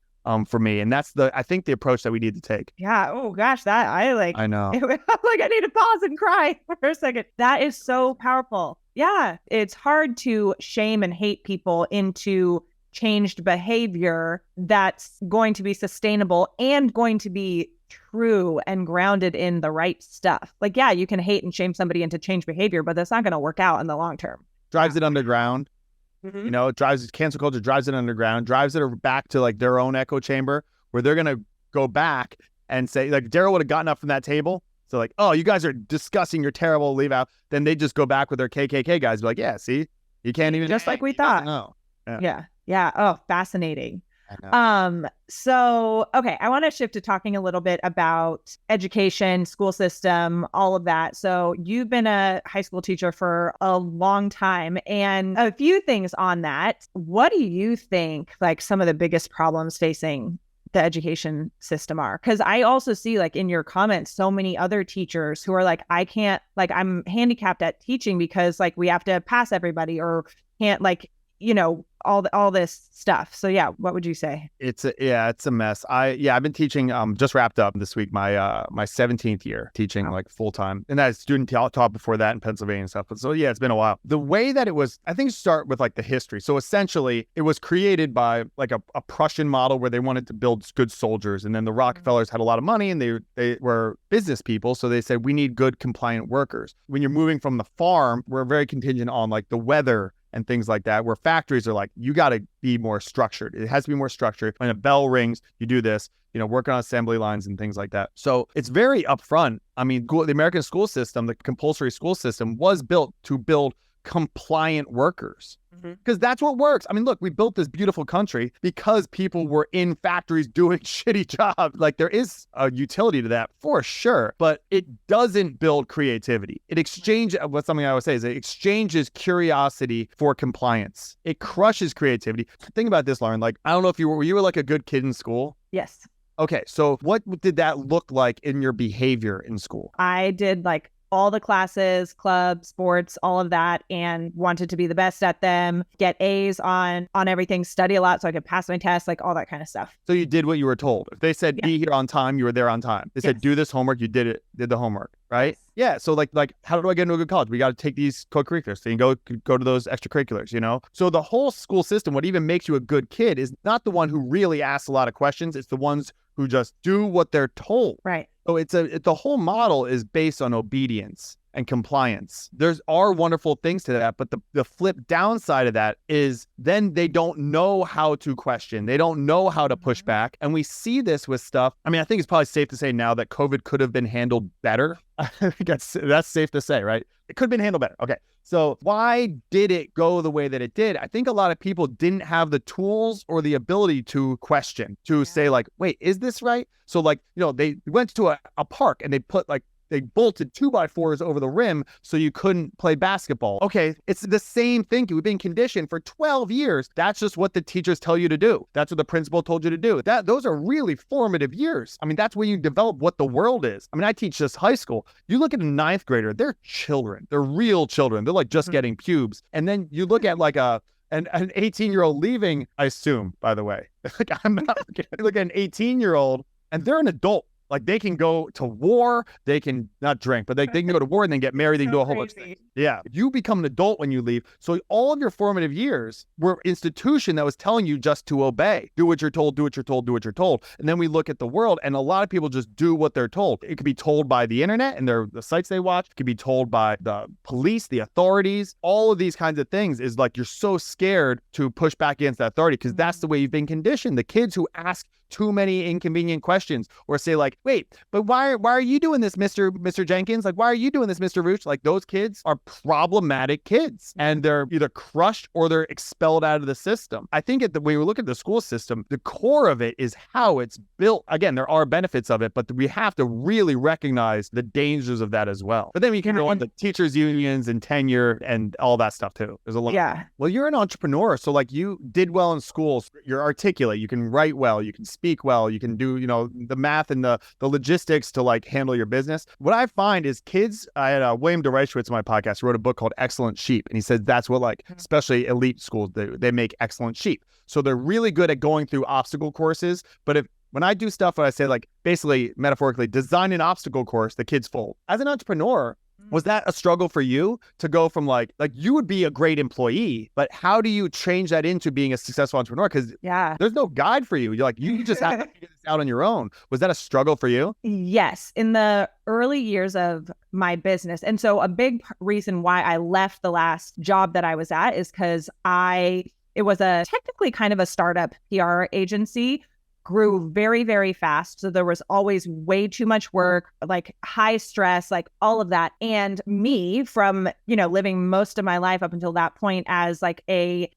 S2: for me. And that's I think the approach that we need to take.
S1: Yeah. Oh gosh, I know. Like, I need to pause and cry for a second. That is so powerful. Yeah. It's hard to shame and hate people into changed behavior that's going to be sustainable and going to be true and grounded in the right stuff. Like, yeah, you can hate and shame somebody into change behavior, but that's not going to work out in the long term.
S2: Drives it underground. You know, it drives cancel culture, drives it underground, drives it back to like their own echo chamber where they're going to go back and say, like, Daryl would have gotten up from that table. So like, oh, you guys are disgusting. You're terrible. Leave out. Then they just go back with their KKK guys. Be like, yeah, see, you can't even.
S1: Just like we thought.
S2: No.
S1: Yeah. Yeah. Oh, fascinating.
S2: I
S1: So, okay, I want to shift to talking a little bit about education, school system, all of that. So you've been a high school teacher for a long time, and a few things on that. What do you think, like, some of the biggest problems facing the education system are? Because I also see, like, in your comments, so many other teachers who are like, I can't, like, I'm handicapped at teaching because, like, we have to pass everybody, or can't, like, you know, all this stuff. So yeah, what would you say?
S2: It's a mess. I've been teaching, just wrapped up this week, my 17th year teaching like full time. And that student taught before that in Pennsylvania and stuff. But so yeah, it's been a while. The way that it was, I think start with like the history. So essentially it was created by like a Prussian model where they wanted to build good soldiers. And then the Rockefellers had a lot of money and they were business people. So they said, we need good compliant workers. When you're moving from the farm, we're very contingent on like the weather and things like that, where factories are like, you got to be more structured. It has to be more structured. When a bell rings, you do this, you know, work on assembly lines and things like that. So it's very upfront. I mean, the American school system, the compulsory school system was built to build compliant workers, because that's what works. I mean, look, we built this beautiful country because people were in factories doing shitty jobs. Like, there is a utility to that for sure, but it doesn't build creativity. It exchanges, what's something I always say is it exchanges curiosity for compliance. It crushes creativity. Think about this, Lauren. Like, I don't know if were you like a good kid in school?
S1: Yes.
S2: Okay. So what did that look like in your behavior in school?
S1: I did like all the classes, clubs, sports, all of that, and wanted to be the best at them, get A's on everything, study a lot so I could pass my tests, like all that kind of stuff.
S2: So you did what you were told. If they said be here on time, you were there on time. They said do this homework, you did the homework, right? Yeah. So like how do I get into a good college? We got to take these co-curriculars. So you go to those extracurriculars, you know? So the whole school system, what even makes you a good kid is not the one who really asks a lot of questions. It's the ones who just do what they're told.
S1: Right.
S2: So the whole model is based on obedience and compliance. There are wonderful things to that, but the flip downside of that is then they don't know how to question. They don't know how to push back. And we see this with stuff. I mean, I think it's probably safe to say now that COVID could have been handled better. I think that's safe to say, right? It could have been handled better. Okay. So why did it go the way that it did? I think a lot of people didn't have the tools or the ability to question, to say like, wait, is this right? So like, you know, they went to a park and they bolted 2x4s over the rim so you couldn't play basketball. Okay, it's the same thing. We've been conditioned for 12 years. That's just what the teachers tell you to do. That's what the principal told you to do. Those are really formative years. I mean, that's where you develop what the world is. I mean, I teach just high school. You look at a 9th grader, they're children. They're real children. They're like just getting pubes. And then you look at like an 18-year-old leaving, I assume, by the way. Like, I'm not look at an 18-year-old and they're an adult. Like, they can go to war, they can not drink, but they can go to war and then get married, they can do a whole bunch of things. Yeah. You become an adult when you leave. So all of your formative years were institution that was telling you just to obey. Do what you're told, do what you're told, do what you're told. And then we look at the world and a lot of people just do what they're told. It could be told by the internet and the sites they watch. It could be told by the police, the authorities. All of these kinds of things is like you're so scared to push back against that authority because that's the way you've been conditioned. The kids who ask too many inconvenient questions or say like, wait, but why are you doing this, Mr. Jenkins? Like, why are you doing this, Mr. Rooch? Like, those kids are problematic kids and they're either crushed or they're expelled out of the system. I think when we look at the school system, the core of it is how it's built. Again, there are benefits of it, but we have to really recognize the dangers of that as well. But then we can go on the teachers unions and tenure and all that stuff too. There's a lot.
S1: Yeah.
S2: Well, you're an entrepreneur. So like you did well in school. You're articulate. You can write well. You can speak well. You can do, you know, the math and the logistics to like handle your business. What I find is kids, I had William DeReichwitz on my podcast, who wrote a book called Excellent Sheep. And he said that's what like, especially elite schools, they make excellent sheep. So they're really good at going through obstacle courses. But when I do stuff, I say like, basically metaphorically design an obstacle course, the kids fold. As an entrepreneur, was that a struggle for you to go from like you would be a great employee, but how do you change that into being a successful entrepreneur? Because there's no guide for you. You're like, you just have to figure this out on your own. Was that a struggle for you?
S1: Yes, in the early years of my business. And so a big reason why I left the last job that I was at is because it was a technically kind of a startup PR agency, grew very, very fast. So there was always way too much work, like high stress, like all of that. And me from, living most of my life up until that point as like a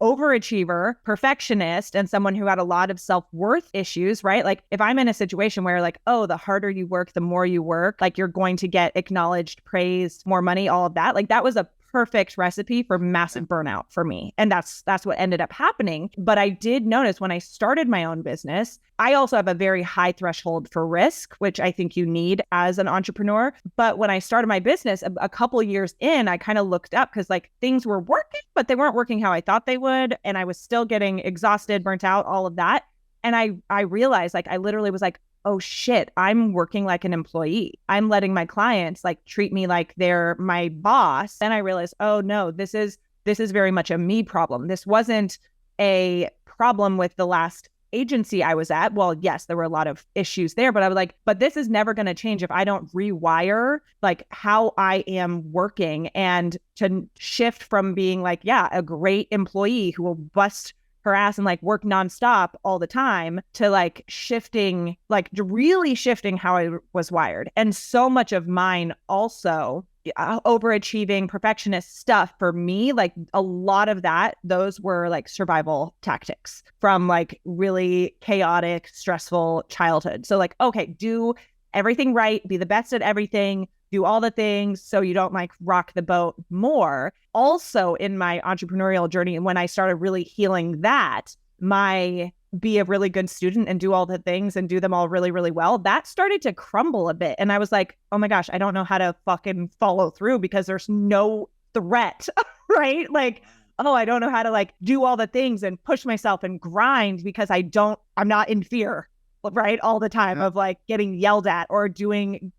S1: overachiever, perfectionist, and someone who had a lot of self-worth issues, right? Like if I'm in a situation where like, oh, the harder you work, the more you work, like you're going to get acknowledged, praised, more money, all of that. Like that was a perfect recipe for massive burnout for me. And that's what ended up happening. But I did notice when I started my own business, I also have a very high threshold for risk, which I think you need as an entrepreneur. But when I started my business a couple of years in, I kind of looked up because like things were working, but they weren't working how I thought they would. And I was still getting exhausted, burnt out, all of that. And I realized like, I literally was like, oh shit, I'm working like an employee. I'm letting my clients like treat me like they're my boss. And I realized, oh no, this is very much a me problem. This wasn't a problem with the last agency I was at. Well, yes, there were a lot of issues there, but I was like, but this is never going to change if I don't rewire like how I am working and to shift from being like, yeah, a great employee who will bust her ass and like work nonstop all the time to like shifting, like really shifting how I was wired. And so much of mine also overachieving perfectionist stuff for me, like a lot of that, those were like survival tactics from like really chaotic, stressful childhood. So like, okay, do everything right, be the best at everything, do all the things so you don't like rock the boat more. Also in my entrepreneurial journey, and when I started really healing that, my be a really good student and do all the things and do them all really, really well, that started to crumble a bit. And I was like, oh my gosh, I don't know how to fucking follow through because there's no threat, right? Like, oh, I don't know how to like do all the things and push myself and grind because I'm not in fear, right? All the time of like getting yelled at or getting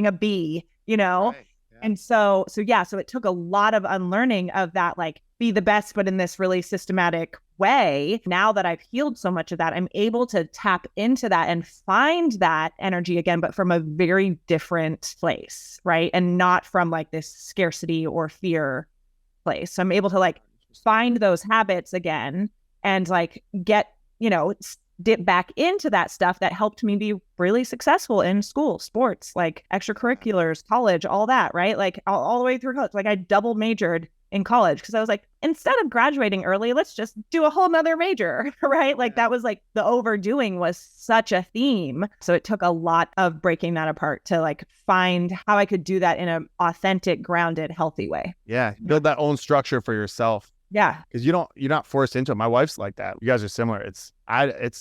S1: a B, Right. Yeah. And so it took a lot of unlearning of that, like be the best, but in this really systematic way. Now that I've healed so much of that, I'm able to tap into that and find that energy again, but from a very different place, right? And not from like this scarcity or fear place. So I'm able to like find those habits again and like get, dip back into that stuff that helped me be really successful in school, sports, like extracurriculars, college, all that, right? Like all the way through college. Like I double majored in college because I was like, instead of graduating early, let's just do a whole nother major, right? Like that was like the overdoing was such a theme. So it took a lot of breaking that apart to like find how I could do that in an authentic, grounded, healthy way.
S2: Yeah. Build that own structure for yourself.
S1: Yeah.
S2: Because you're not forced into it. My wife's like that. You guys are similar. It's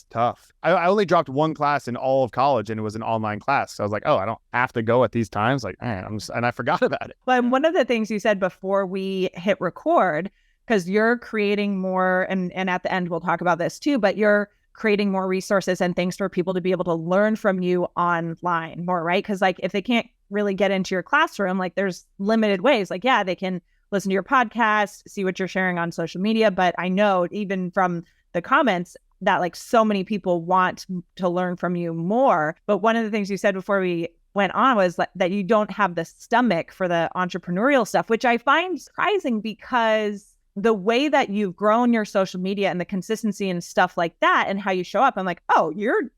S2: tough. I only dropped one class in all of college and it was an online class. So I was like, oh, I don't have to go at these times. Like, and I forgot about it.
S1: But one of the things you said before we hit record, because you're creating more, and at the end, we'll talk about this too, but you're creating more resources and things for people to be able to learn from you online more, right? Because like if they can't really get into your classroom, like there's limited ways. Like, yeah, they can listen to your podcast, see what you're sharing on social media. But I know even from the comments that like so many people want to learn from you more. But one of the things you said before we went on was that you don't have the stomach for the entrepreneurial stuff, which I find surprising because the way that you've grown your social media and the consistency and stuff like that and how you show up, I'm like, oh, you're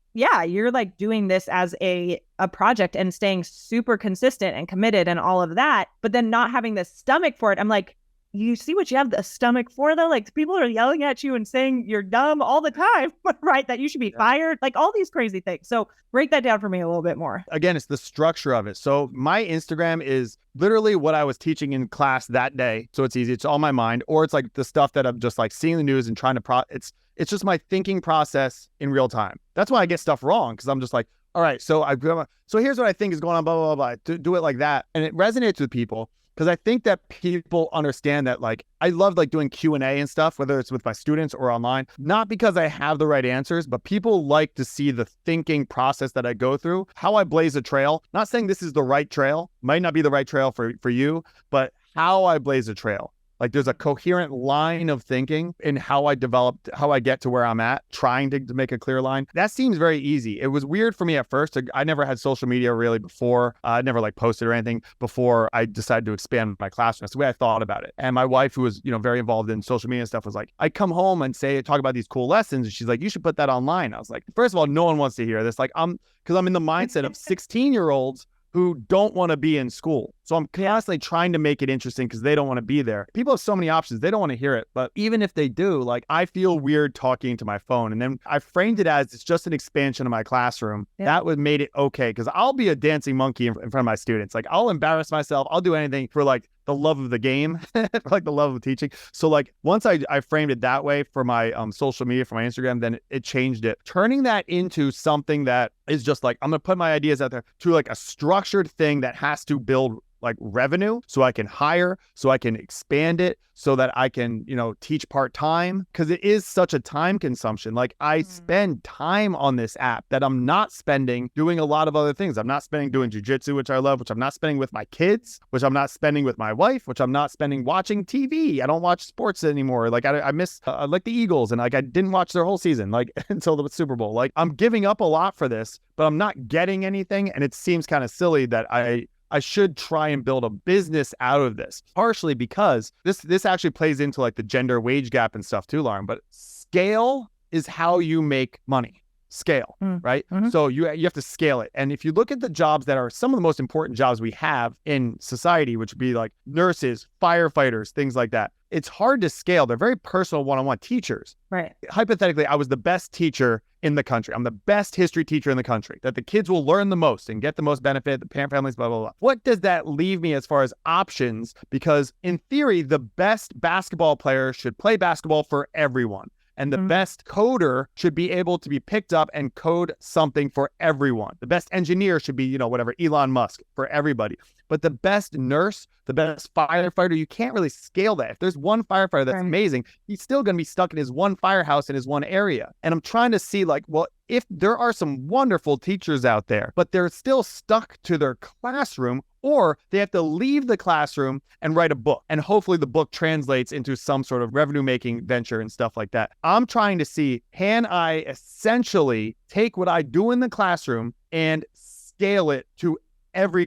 S1: like doing this as a project and staying super consistent and committed and all of that, but then not having the stomach for it. I'm like, you see what you have the stomach for though? Like people are yelling at you and saying you're dumb all the time, right? That you should be fired, like all these crazy things. So break that down for me a little bit more. Again,
S2: it's the structure of it. So my Instagram is literally what I was teaching in class that day. So it's easy. It's all my mind, or it's like the stuff that I'm just like seeing the news and trying to it's just my thinking process in real time. That's why I get stuff wrong. Cause I'm just like, all right, so here's what I think is going on, blah, blah, blah, blah. Do it like that. And it resonates with people. Because I think that people understand that, like, I love like doing Q&A and stuff, whether it's with my students or online, not because I have the right answers, but people like to see the thinking process that I go through, how I blaze a trail. Not saying this is the right trail, might not be the right trail for you, but how I blaze a trail. Like there's a coherent line of thinking in how I developed, how I get to where I'm at, trying to make a clear line. That seems very easy. It was weird for me at first. I never had social media really before. I never like posted or anything before I decided to expand my classroom. That's the way I thought about it. And my wife, who was, very involved in social media and stuff, was like, I come home and talk about these cool lessons. And she's like, you should put that online. I was like, first of all, no one wants to hear this. Like because I'm in the mindset of 16-year-olds who don't want to be in school. So I'm constantly trying to make it interesting because they don't want to be there. People have so many options. They don't want to hear it. But even if they do, like I feel weird talking to my phone. And then I framed it as it's just an expansion of my classroom. Yeah. That would made it okay because I'll be a dancing monkey in front of my students. Like I'll embarrass myself. I'll do anything for like the love of the game, for like the love of teaching. So like once I framed it that way for my social media, for my Instagram, then it changed it. Turning that into something that is just like, I'm going to put my ideas out there to like a structured thing that has to build like revenue so I can hire, so I can expand it, so that I can, teach part-time because it is such a time consumption. Like I spend time on this app that I'm not spending doing a lot of other things. I'm not spending doing jujitsu, which I love, which I'm not spending with my kids, which I'm not spending with my wife, which I'm not spending watching TV. I don't watch sports anymore. Like I miss like the Eagles and like I didn't watch their whole season like until the Super Bowl. Like I'm giving up a lot for this, but I'm not getting anything. And it seems kind of silly that I should try and build a business out of this, partially because this actually plays into like the gender wage gap and stuff too, Lauren, but scale is how you make money. Scale, right? Mm-hmm. So you have to scale it. And if you look at the jobs that are some of the most important jobs we have in society, which would be like nurses, firefighters, things like that, it's hard to scale. They're very personal one-on-one teachers.
S1: Right.
S2: Hypothetically, I was the best teacher in the country. I'm the best history teacher in the country, that the kids will learn the most and get the most benefit, the parent families, blah, blah, blah. What does that leave me as far as options? Because in theory, the best basketball player should play basketball for everyone. And the best coder should be able to be picked up and code something for everyone. The best engineer should be, whatever, Elon Musk for everybody. But the best nurse, the best firefighter, you can't really scale that. If there's one firefighter that's amazing, he's still going to be stuck in his one firehouse in his one area. And I'm trying to see like, well, if there are some wonderful teachers out there, but they're still stuck to their classroom, or they have to leave the classroom and write a book. And hopefully the book translates into some sort of revenue-making venture and stuff like that. I'm trying to see, can I essentially take what I do in the classroom and scale it to every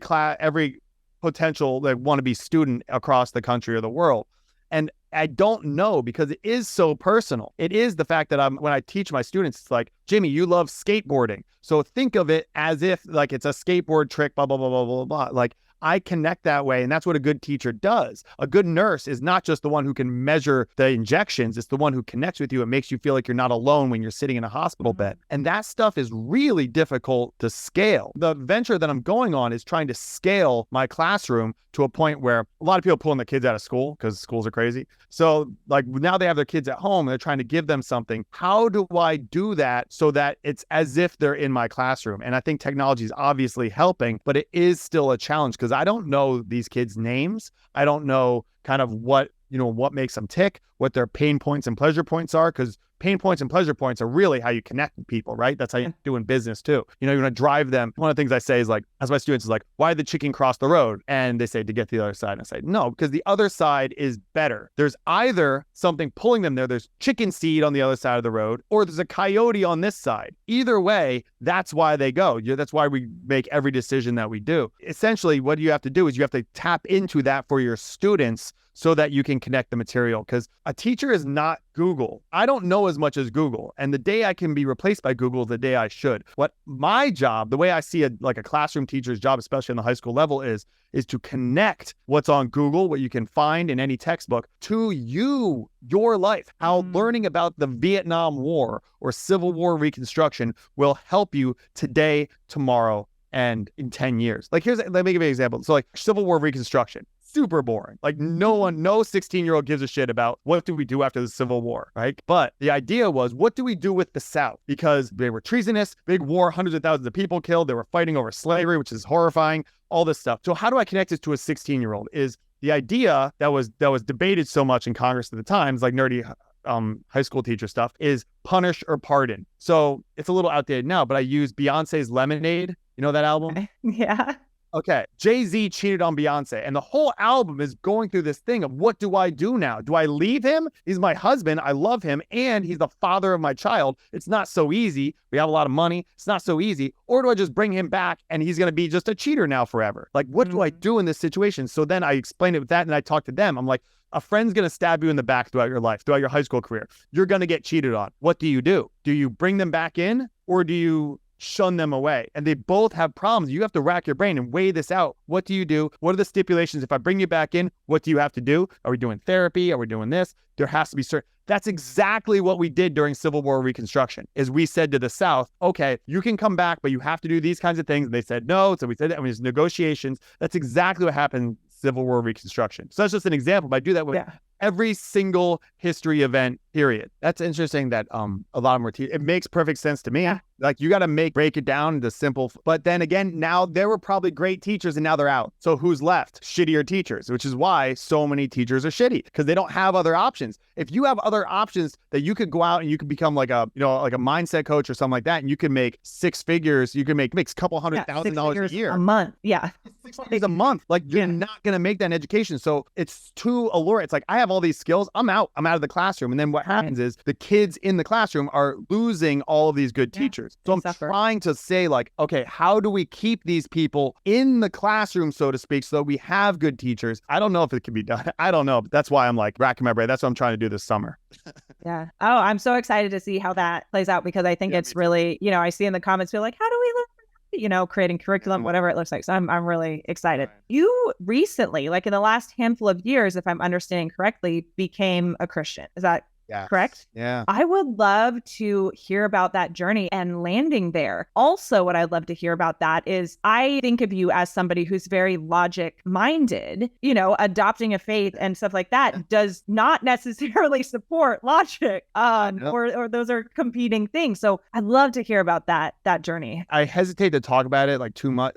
S2: potential like wannabe student across the country or the world? And I don't know because it is so personal. It is the fact that when I teach my students, it's like, Jimmy, you love skateboarding. So think of it as if like it's a skateboard trick, blah, blah, blah, blah, blah, blah. Like I connect that way. And that's what a good teacher does. A good nurse is not just the one who can measure the injections. It's the one who connects with you and makes you feel like you're not alone when you're sitting in a hospital bed. And that stuff is really difficult to scale. The venture that I'm going on is trying to scale my classroom to a point where a lot of people pulling their kids out of school because schools are crazy. So like now they have their kids at home and they're trying to give them something. How do I do that so that it's as if they're in my classroom? And I think technology is obviously helping, but it is still a challenge because I don't know these kids' names. I don't know kind of what makes them tick, what their pain points and pleasure points are, because pain points and pleasure points are really how you connect with people, right? That's how you do in business too. You want to drive them. One of the things I say is like, as my students is like, why did the chicken cross the road? And they say to get to the other side. And I say, no, because the other side is better. There's either something pulling them there. There's chicken seed on the other side of the road, or there's a coyote on this side. Either way, that's why they go. That's why we make every decision that we do. Essentially, what you have to do is you have to tap into that for your students so that you can connect the material. Because a teacher is not Google. I don't know as much as Google. And the day I can be replaced by Google is the day I should. What my job, the way I see a classroom teacher's job, especially on the high school level, is to connect what's on Google, what you can find in any textbook, to your life. How learning about the Vietnam War or Civil War reconstruction will help you today, tomorrow, and in 10 years. Let me give you an example. So like Civil War reconstruction. Super boring. Like no 16-year-old gives a shit about what do we do after the Civil War, right? But the idea was, what do we do with the South? Because they were treasonous, big war, hundreds of thousands of people killed. They were fighting over slavery, which is horrifying, all this stuff. So how do I connect this to a 16-year-old? Is the idea that was debated so much in Congress at the time, it's like nerdy high school teacher stuff, is punish or pardon. So it's a little outdated now, but I use Beyonce's Lemonade. You know that album?
S1: Yeah.
S2: Okay, Jay-Z cheated on Beyonce, and the whole album is going through this thing of, what do I do now? Do I leave him? He's my husband. I love him, and he's the father of my child. It's not so easy. We have a lot of money. It's not so easy. Or do I just bring him back, and he's going to be just a cheater now forever? Like, what do I do in this situation? So then I explained it with that, and I talked to them. I'm like, a friend's going to stab you in the back throughout your life, throughout your high school career. You're going to get cheated on. What do? Do you bring them back in, or do you shun them away? And they both have problems. You have to rack your brain and weigh this out. What do you do? What are the stipulations? If I bring you back in, what do you have to do? Are we doing therapy? Are we doing this? There has to be certain. That's exactly what we did during Civil War Reconstruction, is we said to the South, okay, you can come back, but you have to do these kinds of things. And they said no. So we said that. I mean, there's negotiations. That's exactly what happened in Civil War Reconstruction. So that's just an example, but I do that with every single history event, period. That's interesting that a lot of them were it makes perfect sense to me.
S1: Yeah.
S2: Like, you got to break it down into simple, but then again, now there were probably great teachers and now they're out. So who's left? Shittier teachers, which is why so many teachers are shitty, because they don't have other options. If you have other options that you could go out and you could become like a, like a mindset coach or something like that, and you can make six figures, you can make a couple $100,000 a year.
S1: A month. Yeah.
S2: $6 a month. Like, you're not going to make that in education. So it's too alluring. It's like, I have all these skills. I'm out of the classroom. And then what happens is the kids in the classroom are losing all of these good teachers. So I'm trying to say, like, okay, how do we keep these people in the classroom, so to speak, so that we have good teachers? I don't know if it can be done. I don't know. But that's why I'm like racking my brain. That's what I'm trying to do this summer.
S1: Yeah. Oh, I'm so excited to see how that plays out, because I think it's really, I see in the comments, feel like, how do we learn, creating curriculum, whatever it looks like. So I'm really excited. You recently, like in the last handful of years, if I'm understanding correctly, became a Christian. Is that correct?
S2: Yeah.
S1: I would love to hear about that journey and landing there. Also, what I'd love to hear about that is, I think of you as somebody who's very logic minded, adopting a faith and stuff like that does not necessarily support logic, or those are competing things. So I'd love to hear about that journey.
S2: I hesitate to talk about it like too much.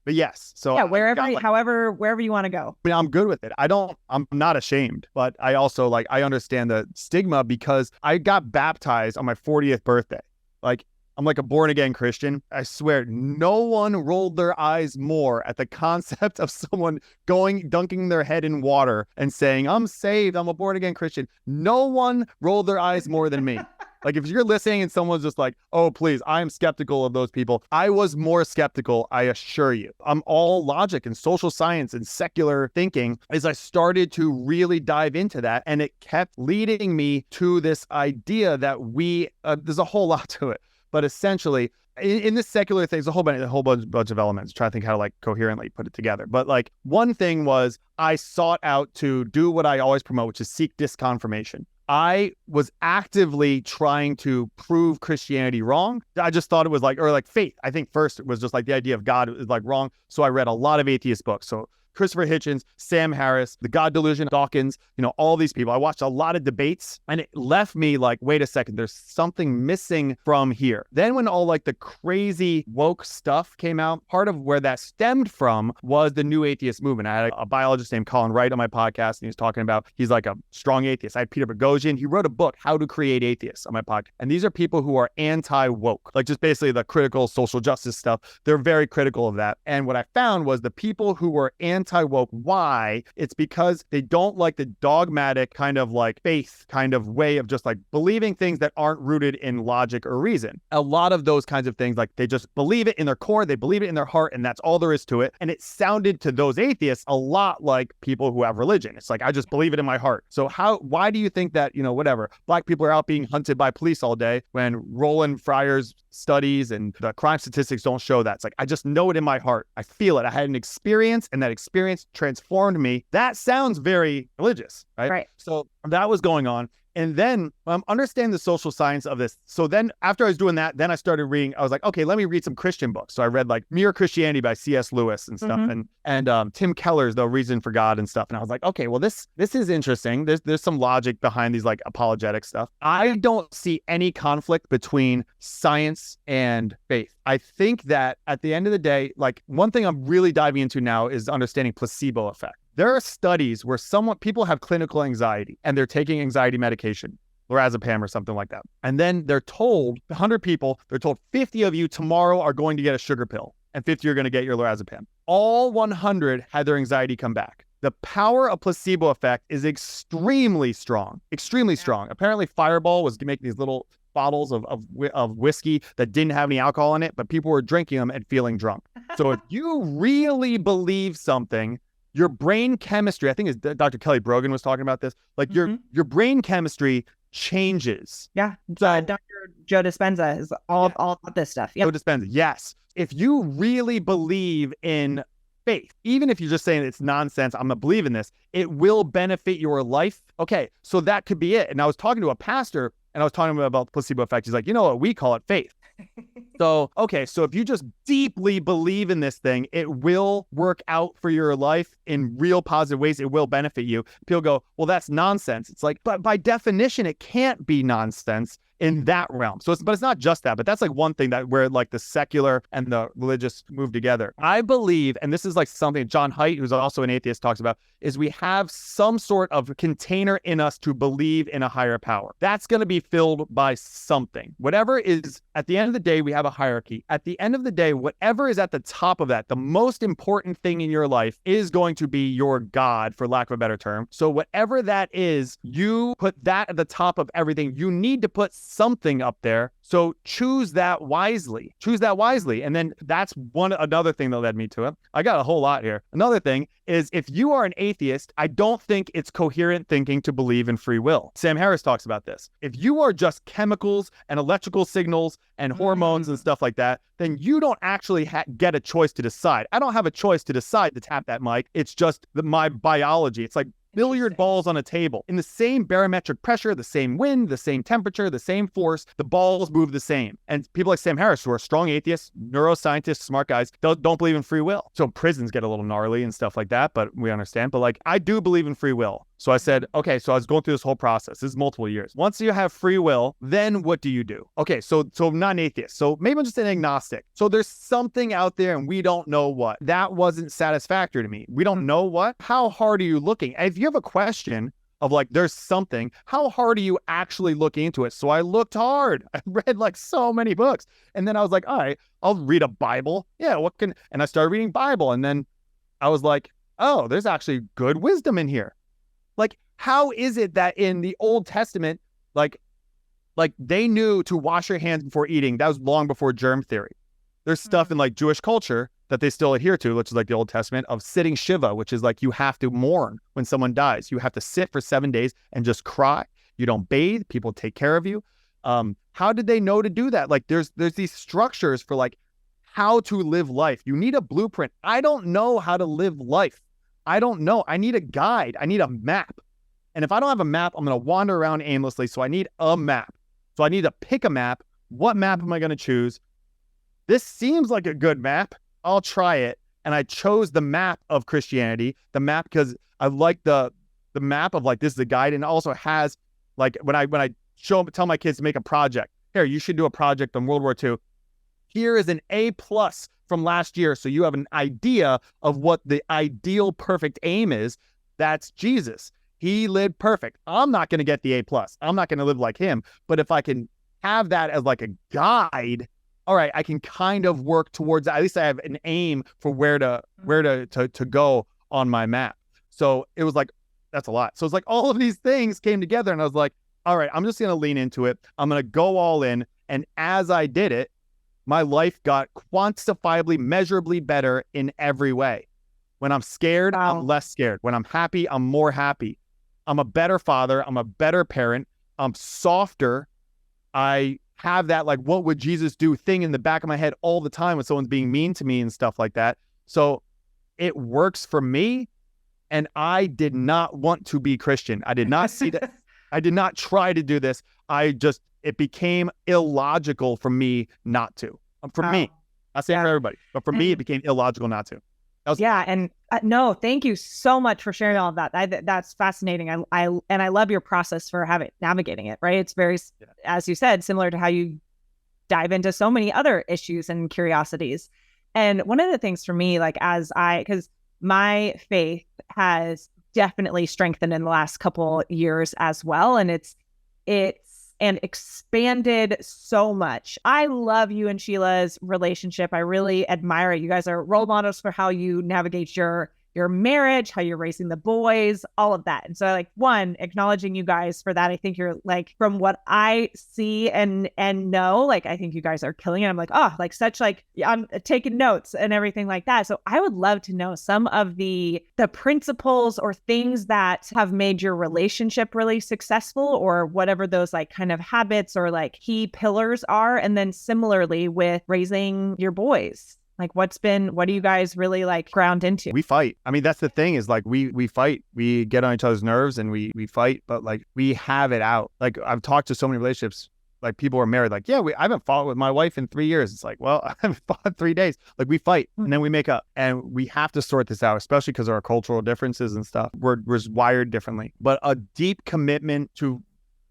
S2: But yes. So
S1: yeah, wherever you want to go.
S2: I mean, I'm good with it. I'm not ashamed, but I also I understand the stigma, because I got baptized on my 40th birthday. Like, I'm like a born again Christian. I swear, no one rolled their eyes more at the concept of someone dunking their head in water and saying, I'm saved, I'm a born again Christian. No one rolled their eyes more than me. Like, if you're listening and someone's just like, oh, please, I'm skeptical of those people. I was more skeptical, I assure you. I'm all logic and social science and secular thinking, as I started to really dive into that. And it kept leading me to this idea that there's a whole lot to it. But essentially, in this secular thing, there's a whole bunch of elements. Try to think how to coherently put it together. But one thing was, I sought out to do what I always promote, which is seek disconfirmation. I was actively trying to prove Christianity wrong. I just thought it was faith. I think first it was just the idea of God is wrong. So I read a lot of atheist books. So Christopher Hitchens, Sam Harris, The God Delusion, Dawkins, all these people. I watched a lot of debates, and it left me wait a second, there's something missing from here. Then when all the crazy woke stuff came out, part of where that stemmed from was the new atheist movement. I had a biologist named Colin Wright on my podcast, and he was talking about, he's a strong atheist. I had Peter Boghossian. He wrote a book, How to Create Atheists, on my podcast. And these are people who are anti-woke, just basically the critical social justice stuff. They're very critical of that. And what I found was the people who were anti-woke, why? It's because they don't like the dogmatic kind of faith kind of way of just believing things that aren't rooted in logic or reason. A lot of those kinds of things, they just believe it in their core, they believe it in their heart, and that's all there is to it. And it sounded to those atheists a lot like people who have religion. It's I just believe it in my heart. So why do you think that, whatever, black people are out being hunted by police all day when Roland Fryer's studies and the crime statistics don't show that? It's I just know it in my heart. I feel it. I had an experience, and that experience transformed me. That sounds very religious, right?
S1: Right.
S2: So that was going on. And then understand the social science of this. So then after I was doing that, then I started reading, I was okay, let me read some Christian books. So I read Mere Christianity by C.S. Lewis and stuff, and Tim Keller's The Reason for God and stuff. And I was okay, well, this is interesting. There's some logic behind these apologetic stuff. I don't see any conflict between science and faith. I think that at the end of the day, one thing I'm really diving into now is understanding placebo effect. There are studies where people have clinical anxiety and they're taking anxiety medication, lorazepam or something like that. And then they're told, 100 people, they're told 50 of you tomorrow are going to get a sugar pill. and fifth year, you're going to get your lorazepam. All 100 had their anxiety come back. The power of placebo effect is extremely strong, extremely strong. Apparently, Fireball was making these little bottles of whiskey that didn't have any alcohol in it, but people were drinking them and feeling drunk. So if you really believe something, your brain chemistry, I think it's Dr. Kelly Brogan was talking about this, like your brain chemistry changes.
S1: Yeah. Dr. Joe Dispenza is all about this stuff.
S2: Joe Dispenza, yes. If you really believe in faith, even if you're just saying it's nonsense, I'm going to believe in this, it will benefit your life. Okay, so that could be it. And I was talking to a pastor and I was talking about placebo effect. He's like, you know what? We call it faith. So, okay, so if you just deeply believe in this thing, it will work out for your life in real positive ways. It will benefit you. People go, well, that's nonsense. It's like, but by definition, it can't be nonsense in that realm. So but it's not just that, but that's like one thing that where like the secular and the religious move together. I believe, and this is like something John Haidt, who's also an atheist, talks about, is we have some sort of container in us to believe in a higher power. That's going to be filled by something. Whatever is, at the end of the day, we have a hierarchy. At the end of the day, whatever is at the top of that, the most important thing in your life is going to be your God, for lack of a better term. So whatever that is, you put that at the top of everything. You need to put something up there. So choose that wisely. Choose that wisely. And then that's another thing that led me to it. I got a whole lot here. Another thing is, if you are an atheist, I don't think it's coherent thinking to believe in free will. Sam Harris talks about this. If you are just chemicals and electrical signals and hormones and stuff like that, then you don't actually get a choice to decide. I don't have a choice to decide to tap that mic. It's just my biology. It's like billiard balls on a table. In the same barometric pressure, the same wind, the same temperature, the same force, the balls move the same. And people like Sam Harris, who are strong atheists, neuroscientists, smart guys, don't believe in free will. So prisons get a little gnarly and stuff like that, but we understand. But like, I do believe in free will. So I said, okay, so I was going through this whole process. This is multiple years. Once you have free will, then what do you do? Okay, so I'm not an atheist. So maybe I'm just an agnostic. So there's something out there and we don't know what. That wasn't satisfactory to me. We don't know what. How hard are you looking? And if you have a question of like, there's something, how hard are you actually looking into it? So I looked hard. I read like so many books. And then I was like, all right, I'll read a Bible. Yeah, and I started reading Bible. And then I was like, oh, there's actually good wisdom in here. Like, how is it that in the Old Testament, like they knew to wash your hands before eating? That was long before germ theory. There's stuff in like Jewish culture that they still adhere to, which is like the Old Testament, of sitting Shiva, which is like you have to mourn when someone dies. You have to sit for 7 days and just cry. You don't bathe. People take care of you. How did they know to do that? Like there's these structures for like how to live life. You need a blueprint. I don't know how to live life. I don't know. I need a guide. I need a map. And if I don't have a map, I'm going to wander around aimlessly. So I need a map. So I need to pick a map. What map am I going to choose? This seems like a good map. I'll try it. And I chose the map of Christianity, the map because I like the map of like, this is the guide. And it also has like, when I tell my kids to make a project, here, you should do a project on World War II. Here is an A+ from last year. So you have an idea of what the ideal perfect aim is. That's Jesus. He lived perfect. I'm not going to get the A+. I'm not going to live like him. But if I can have that as like a guide, all right, I can kind of work towards that. At least I have an aim for where to go on my map. So it was like, that's a lot. So it's like all of these things came together and I was like, all right, I'm just going to lean into it. I'm going to go all in. And as I did it, my life got quantifiably, measurably better in every way. When I'm scared, I'm less scared. When I'm happy, I'm more happy. I'm a better father. I'm a better parent. I'm softer. I have that, like, what would Jesus do thing in the back of my head all the time when someone's being mean to me and stuff like that. So it works for me. And I did not want to be Christian. I did not see that. I did not try to do this. It became illogical for me not to. For me, I'm saying for everybody, but for me, it became illogical not to.
S1: And no, thank you so much for sharing all of that. That's fascinating. I love your process for navigating it. Right, it's very, as you said, similar to how you dive into so many other issues and curiosities. And one of the things for me, like because my faith has definitely strengthened in the last couple years as well, and it's and expanded so much. I love you and Sheila's relationship. I really admire it. You guys are role models for how you navigate your marriage, how you're raising the boys, all of that. And so like, one, acknowledging you guys for that. I think you're like, from what I see and know, like, I think you guys are killing it. I'm like, oh, like such like, I'm taking notes and everything like that. So I would love to know some of the principles or things that have made your relationship really successful, or whatever those like kind of habits or like key pillars are. And then similarly with raising your boys. Like what do you guys really like ground into?
S2: We fight. I mean, that's the thing is like we fight. We get on each other's nerves and we fight, but like we have it out. Like I've talked to so many relationships, like people are married, like, yeah, I haven't fought with my wife in 3 years. It's like, well, I haven't fought in 3 days. Like we fight and then we make up, and we have to sort this out, especially because of our cultural differences and stuff. We're wired differently, but a deep commitment to,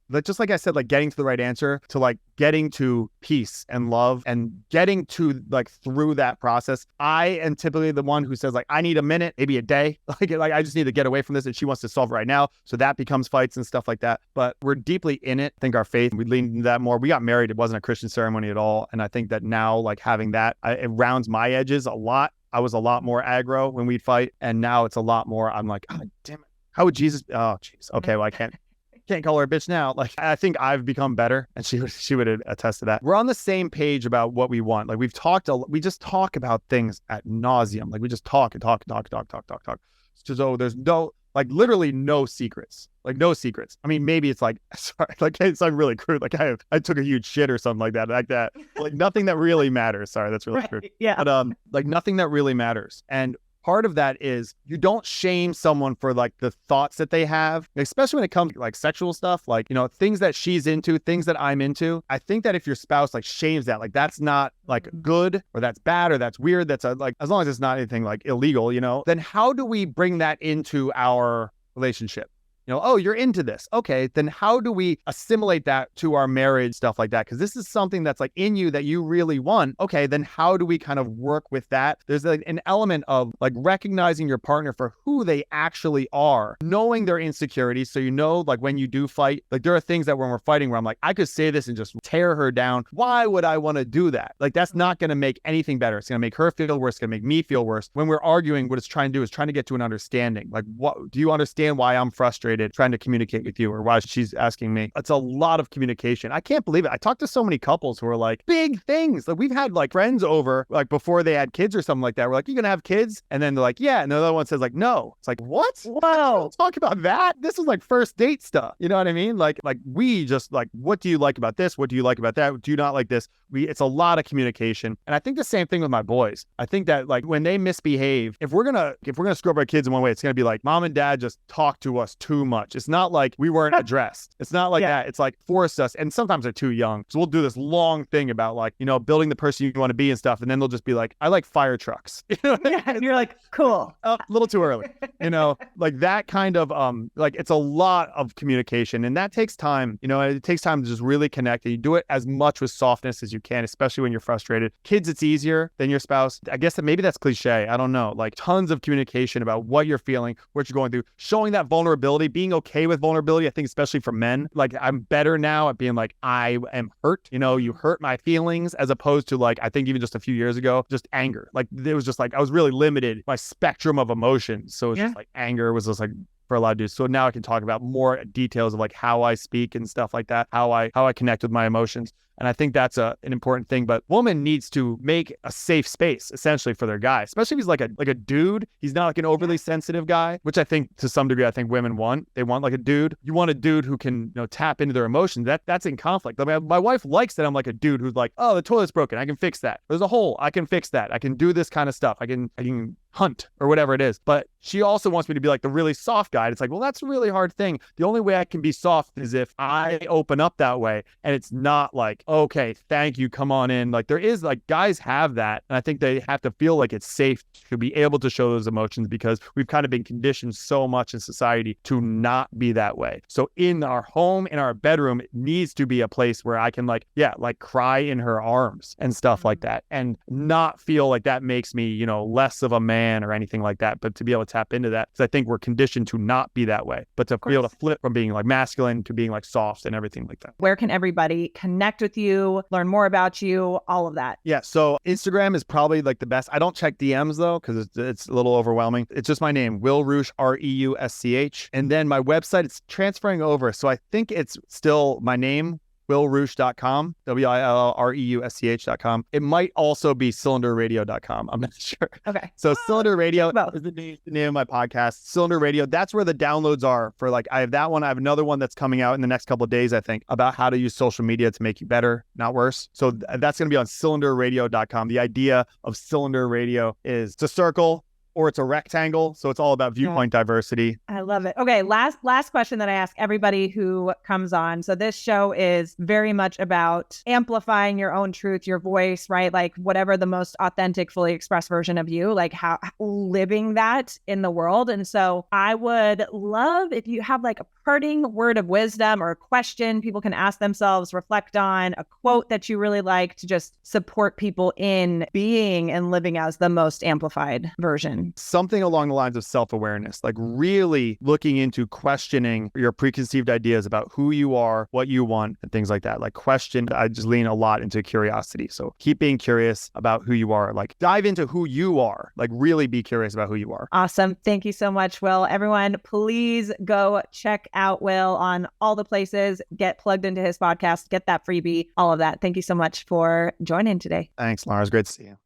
S2: like, just like I said, like getting to the right answer, to like getting to peace and love and getting to like through that process. I am typically the one who says like, I need a minute, maybe a day. Like I just need to get away from this, and she wants to solve it right now. So that becomes fights and stuff like that. But we're deeply in it. I think our faith, we lean into that more. We got married. It wasn't a Christian ceremony at all. And I think that now like having that, it rounds my edges a lot. I was a lot more aggro when we'd fight. And now it's a lot more, I'm like, oh, damn it. How would Jesus? Oh, geez. Okay, well, I can't call her a bitch now. Like, I think I've become better, and she would attest to that. We're on the same page about what we want. Like we just talk about things ad nauseum. Like we just talk and talk. So there's no, like literally no secrets. Like no secrets. I mean, maybe it's like, sorry, like it's like really crude. Like I took a huge shit or something like that. Like nothing that really matters. Sorry, that's really crude.
S1: Yeah.
S2: But like nothing that really matters. And part of that is you don't shame someone for like the thoughts that they have, especially when it comes to like sexual stuff, like, you know, things that she's into, things that I'm into. I think that if your spouse like shames that, like that's not like good, or that's bad, or that's weird, that's like, as long as it's not anything like illegal, you know, then how do we bring that into our relationship? You know, oh, you're into this. Okay, then how do we assimilate that to our marriage, stuff like that? Because this is something that's like in you that you really want. Okay, then how do we kind of work with that? There's like an element of like recognizing your partner for who they actually are, knowing their insecurities. So, you know, like when you do fight, like there are things that when we're fighting where I'm like, I could say this and just tear her down. Why would I want to do that? Like that's not going to make anything better. It's going to make her feel worse. It's going to make me feel worse. When we're arguing, what it's trying to do is trying to get to an understanding. Like, what do you understand why I'm frustrated? Trying to communicate with you, or why she's asking me. It's a lot of communication. I can't believe it. I talked to so many couples who are like big things. Like we've had like friends over like before they had kids or something like that. We're like, you gonna have kids? And then they're like, yeah. And the other one says like, no. It's like, what? Whoa. Talk about that. This is like first date stuff. You know what I mean? Like we just like, what do you like about this? What do you like about that? Do you not like this? It's a lot of communication. And I think the same thing with my boys. I think that like when they misbehave, if we're gonna screw up our kids in one way, it's gonna be like mom and dad just talk to us too much. It's not like we weren't addressed. It's not like that. It's like forced us. And sometimes they're too young. So we'll do this long thing about like, you know, building the person you want to be and stuff. And then they'll just be like, I like fire trucks. You know what I mean?
S1: And you're like, cool.
S2: A little too early. You know, like that kind of, like it's a lot of communication, and that takes time. You know, it takes time to just really connect, and you do it as much with softness as you can, especially when you're frustrated. Kids, it's easier than your spouse. I guess that maybe that's cliche. I don't know. Like tons of communication about what you're feeling, what you're going through, showing that vulnerability, being okay with vulnerability. I think especially for men, like I'm better now at being like, I am hurt, you know, you hurt my feelings, as opposed to like, I think even just a few years ago, just anger. Like it was just like, I was really limited, my spectrum of emotions. So it's just like anger was just like for a lot of dudes. So now I can talk about more details of like how I speak and stuff like that, how I connect with my emotions. And I think that's an important thing. But woman needs to make a safe space essentially for their guy, especially if he's like a dude. He's not like an overly sensitive guy, which I think to some degree, I think women want. They want like a dude. You want a dude who can, you know, tap into their emotions. That's in conflict. I mean, my wife likes that I'm like a dude who's like, oh, the toilet's broken, I can fix that. There's a hole, I can fix that. I can do this kind of stuff. I can hunt or whatever it is. But she also wants me to be like the really soft guy. And it's like, well, that's a really hard thing. The only way I can be soft is if I open up that way, and it's not like okay, thank you, come on in. Like there is like guys have that. And I think they have to feel like it's safe to be able to show those emotions because we've kind of been conditioned so much in society to not be that way. So in our home, in our bedroom, it needs to be a place where I can like cry in her arms and stuff like that and not feel like that makes me, you know, less of a man or anything like that. But to be able to tap into that, because I think we're conditioned to not be that way, but to be able to flip from being like masculine to being like soft and everything like that.
S1: Where can everybody connect with you, learn more about you, all of that?
S2: Yeah. So Instagram is probably like the best. I don't check DMs though, because it's a little overwhelming. It's just my name, Will Reusch, Reusch. And then my website, it's transferring over. So I think it's still my name, willreusch.com, WILLREUSCH.com. It might also be cylinderradio.com. I'm not sure.
S1: Okay.
S2: So Cylinder Radio is the name of my podcast. Cylinder Radio, that's where the downloads are for like, I have that one. I have another one that's coming out in the next couple of days, I think, about how to use social media to make you better, not worse. So that's going to be on cylinderradio.com. The idea of Cylinder Radio is to circle, or it's a rectangle. So it's all about viewpoint diversity.
S1: I love it. Okay. Last question that I ask everybody who comes on. So this show is very much about amplifying your own truth, your voice, right? Like whatever the most authentic, fully expressed version of you, like how living that in the world. And so I would love if you have like a parting word of wisdom or a question people can ask themselves, reflect on, a quote that you really like to just support people in being and living as the most amplified version.
S2: Something along the lines of self-awareness, like really looking into questioning your preconceived ideas about who you are, what you want, and things like that. Like question, I just lean a lot into curiosity. So keep being curious about who you are, like dive into who you are, like really be curious about who you are.
S1: Awesome. Thank you so much, Will. Everyone, please go check out Will on all the places, get plugged into his podcast, get that freebie, all of that. Thank you so much for joining today.
S2: Thanks, Laura. It's great to see you.